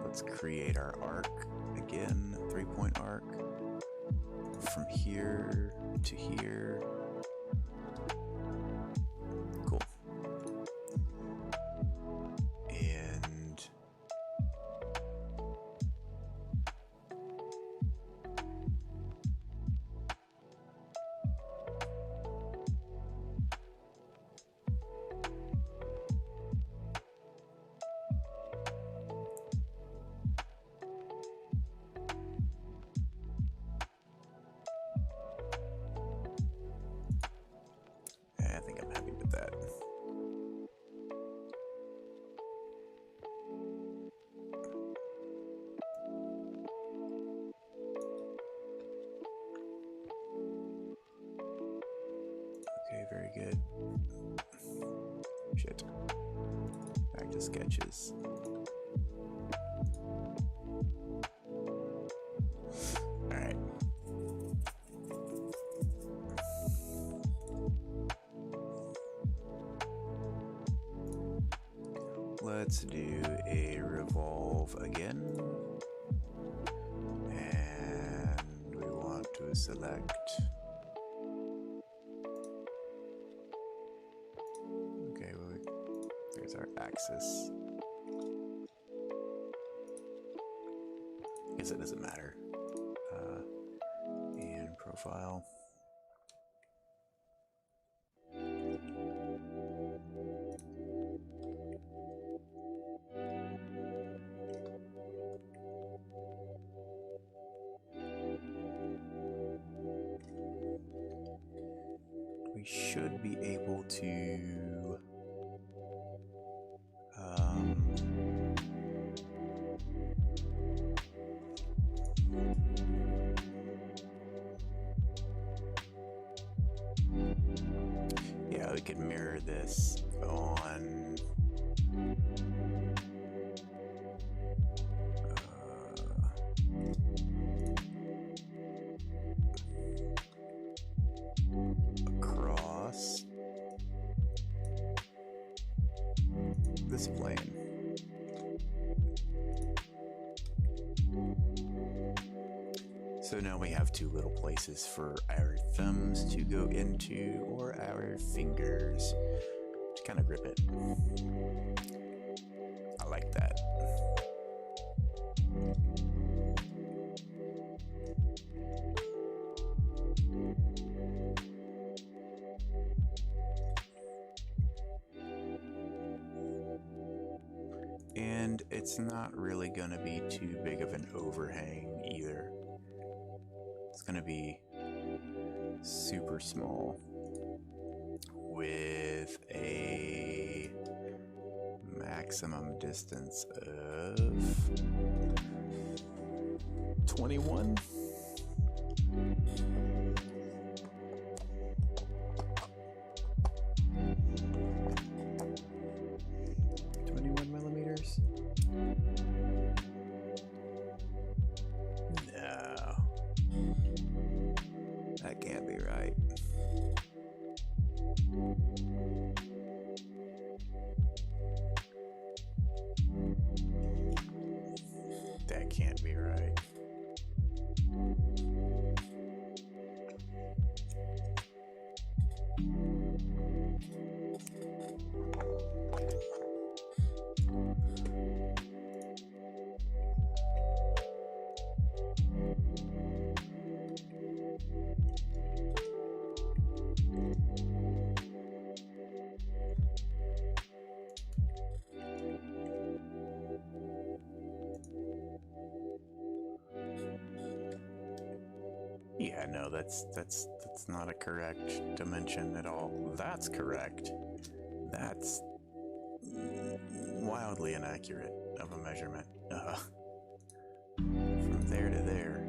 Let's create our arc again, 3-point arc from here to here. Cool. And I think I'm happy with that. Okay, very good. Shit. Back to sketches. Alright. Let's do a revolve again. And we want to select. Okay, there's our axis. Guess it doesn't matter. And profile. We should be able to yeah, we could mirror this on across this plane. So now we have two little places for our thumbs to go into, or our fingers to kind of grip it. I like that. And it's not really going to be too big of an overhang either. It's going to be super small. with a maximum distance of 21. Millimeters. No, that can't be right. That can't be right. Yeah, no, that's not a correct dimension at all. That's correct. That's wildly inaccurate of a measurement. From there to there.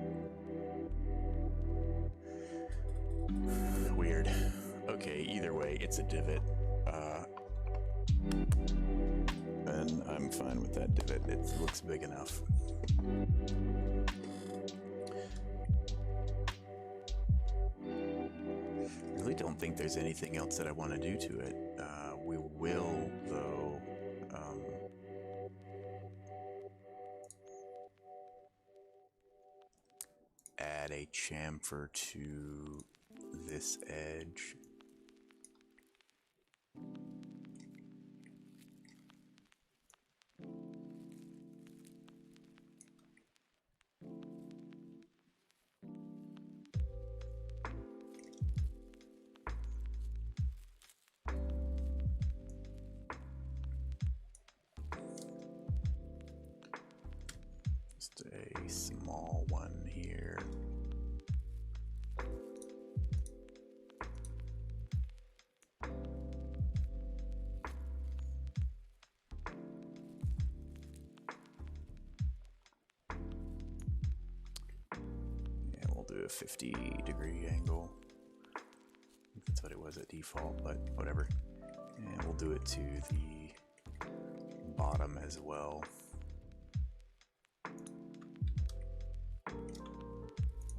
Weird. Okay, either way, it's a divot. And I'm fine with that divot. It looks big enough. I really don't think there's anything else that I want to do to it. We will, though, add a chamfer to this edge. Just a small one here. And we'll do a 50-degree angle. I think that's what it was at default, but whatever. And we'll do it to the bottom as well.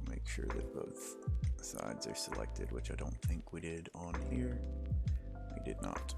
Make sure that both sides are selected, which I don't think we did on here. We did not.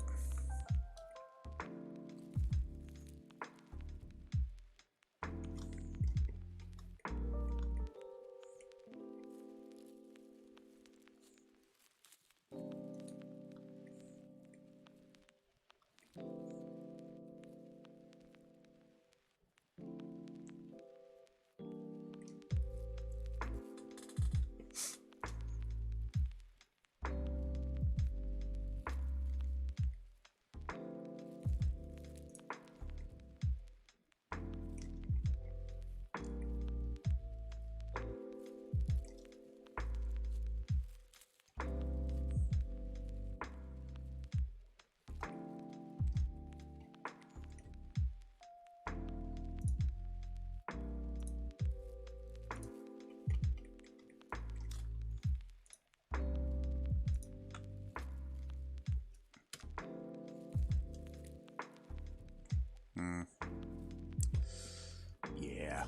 Yeah,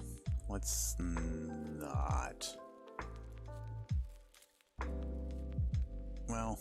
let's not. Well,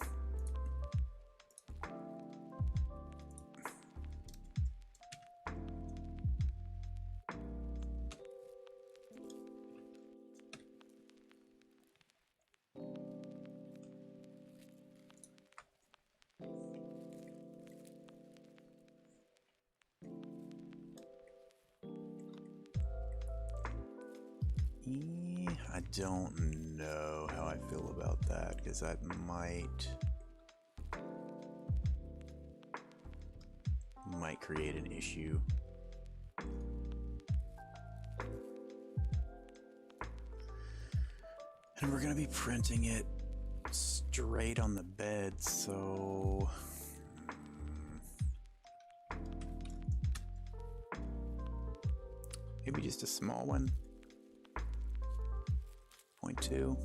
I don't know how I feel about that, because that might create an issue. And we're going to be printing it straight on the bed, so maybe just a small one. 0.2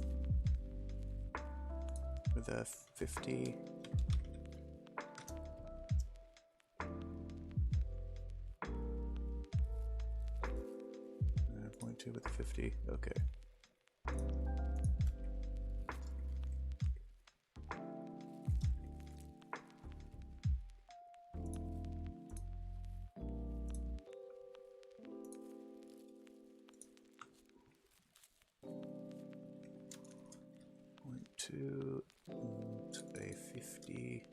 with a 50. 0.2 with a 50. Okay. To a 50.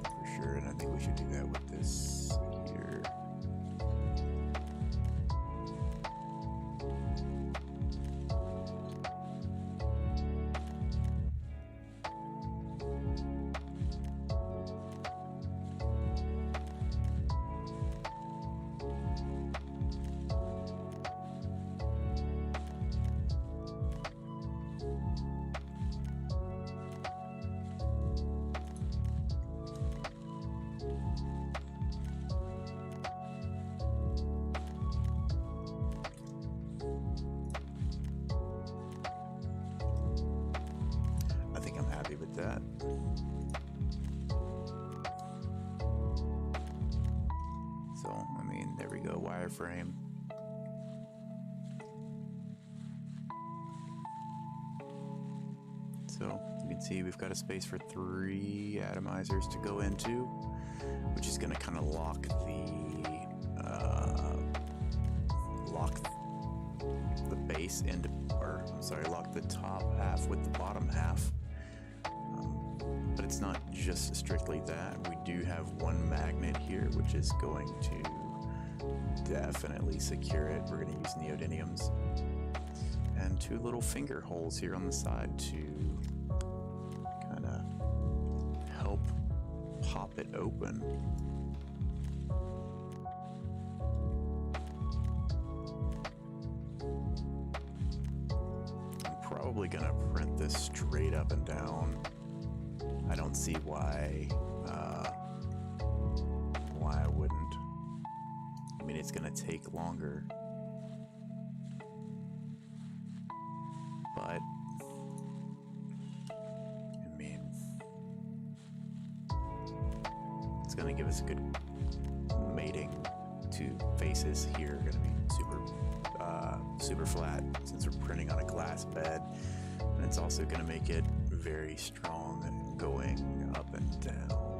For sure, and I think we should do that with this here. With that. So, I mean, there we go, wireframe. So, you can see we've got a space for 3 atomizers to go into, which is going to kind of lock the base into, or I'm sorry, lock the top half with the bottom half. But it's not just strictly that. We do have one magnet here, which is going to definitely secure it. We're going to use neodymiums. And 2 little finger holes here on the side to kind of help pop it open. I'm probably going to print this straight up and down. I don't see why I wouldn't. I mean, it's gonna take longer, but I mean, it's gonna give us a good mating. 2 faces here are gonna be super flat since we're printing on a glass bed, and it's also gonna make it very strong and going up and down.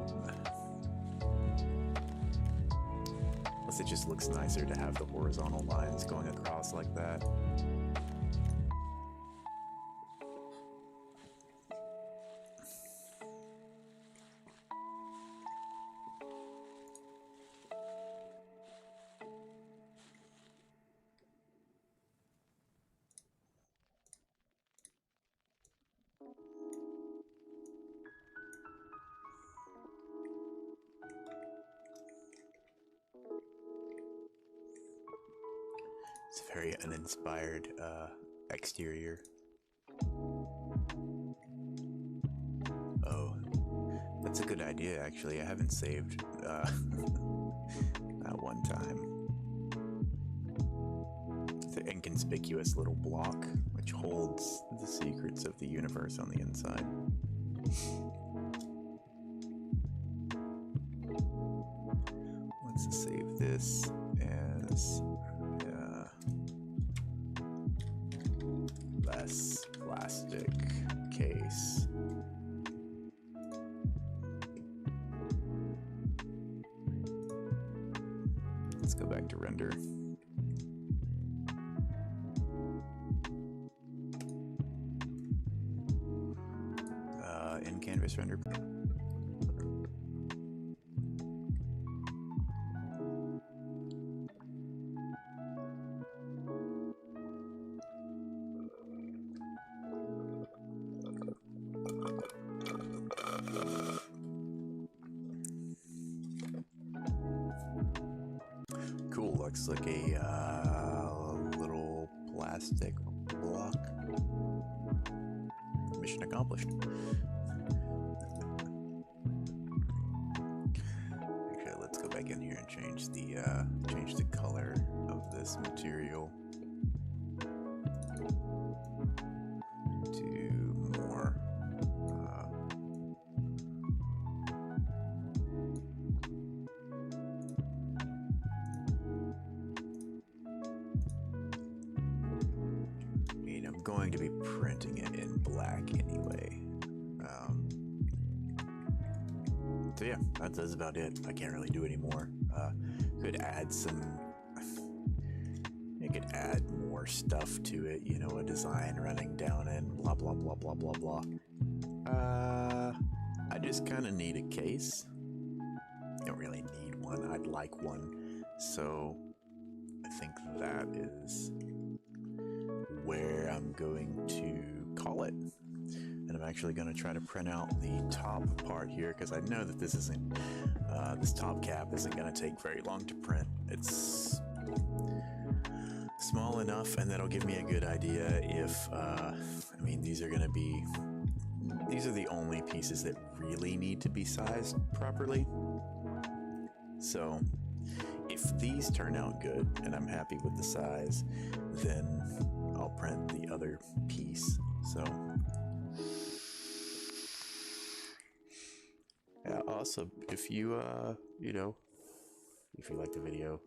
Plus, it just looks nicer to have the horizontal lines going across like that. It's a very uninspired exterior. Oh, that's a good idea, actually. I haven't saved that one time. It's an inconspicuous little block which holds the secrets of the universe on the inside. Let's save this as less plastic case. Let's go back to render. In canvas render. looks like a little plastic block. Mission accomplished. Actually, let's go back in here and change the color of this material to more. I'm going to be printing it in black anyway. So yeah, that's about it. I can't really do any more. Could add some. I could add more stuff to it. You know, a design running down and blah blah blah blah blah blah. I just kind of need a case. Don't really need one. I'd like one. So I think that is where I'm going to call it. And I'm actually going to try to print out the top part here because I know that this isn't, this top cap isn't going to take very long to print. It's small enough, and that'll give me a good idea if, I mean, these are the only pieces that really need to be sized properly. So if these turn out good and I'm happy with the size, then I'll print the other piece. So yeah, also, if you if you like the video,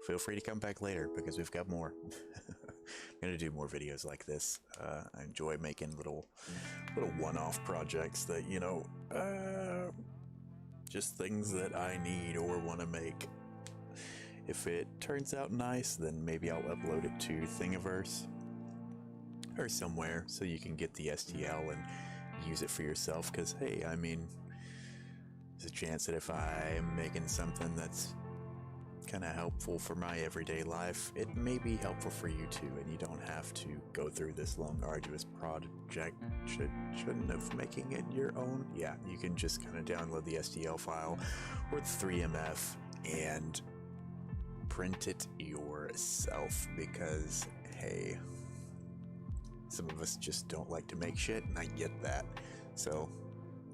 feel free to come back later because we've got more. I'm gonna do more videos like this. I enjoy making little one-off projects that, you know, just things that I need or want to make. If it turns out nice, then maybe I'll upload it to Thingiverse or somewhere so you can get the STL and use it for yourself. Because, hey, I mean, there's a chance that if I'm making something that's kind of helpful for my everyday life, it may be helpful for you too, and you don't have to go through this long, arduous project of making it your own. Yeah, you can just kind of download the STL file or the 3MF and print it yourself because, hey, some of us just don't like to make shit, and I get that. So,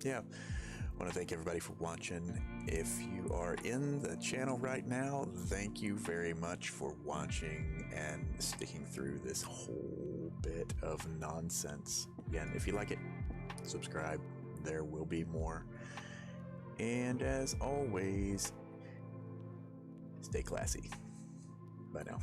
yeah. I want to thank everybody for watching. If you are in the channel right now, thank you very much for watching and sticking through this whole bit of nonsense. Again, if you like it, subscribe. There will be more. And as always, stay classy. Bye now.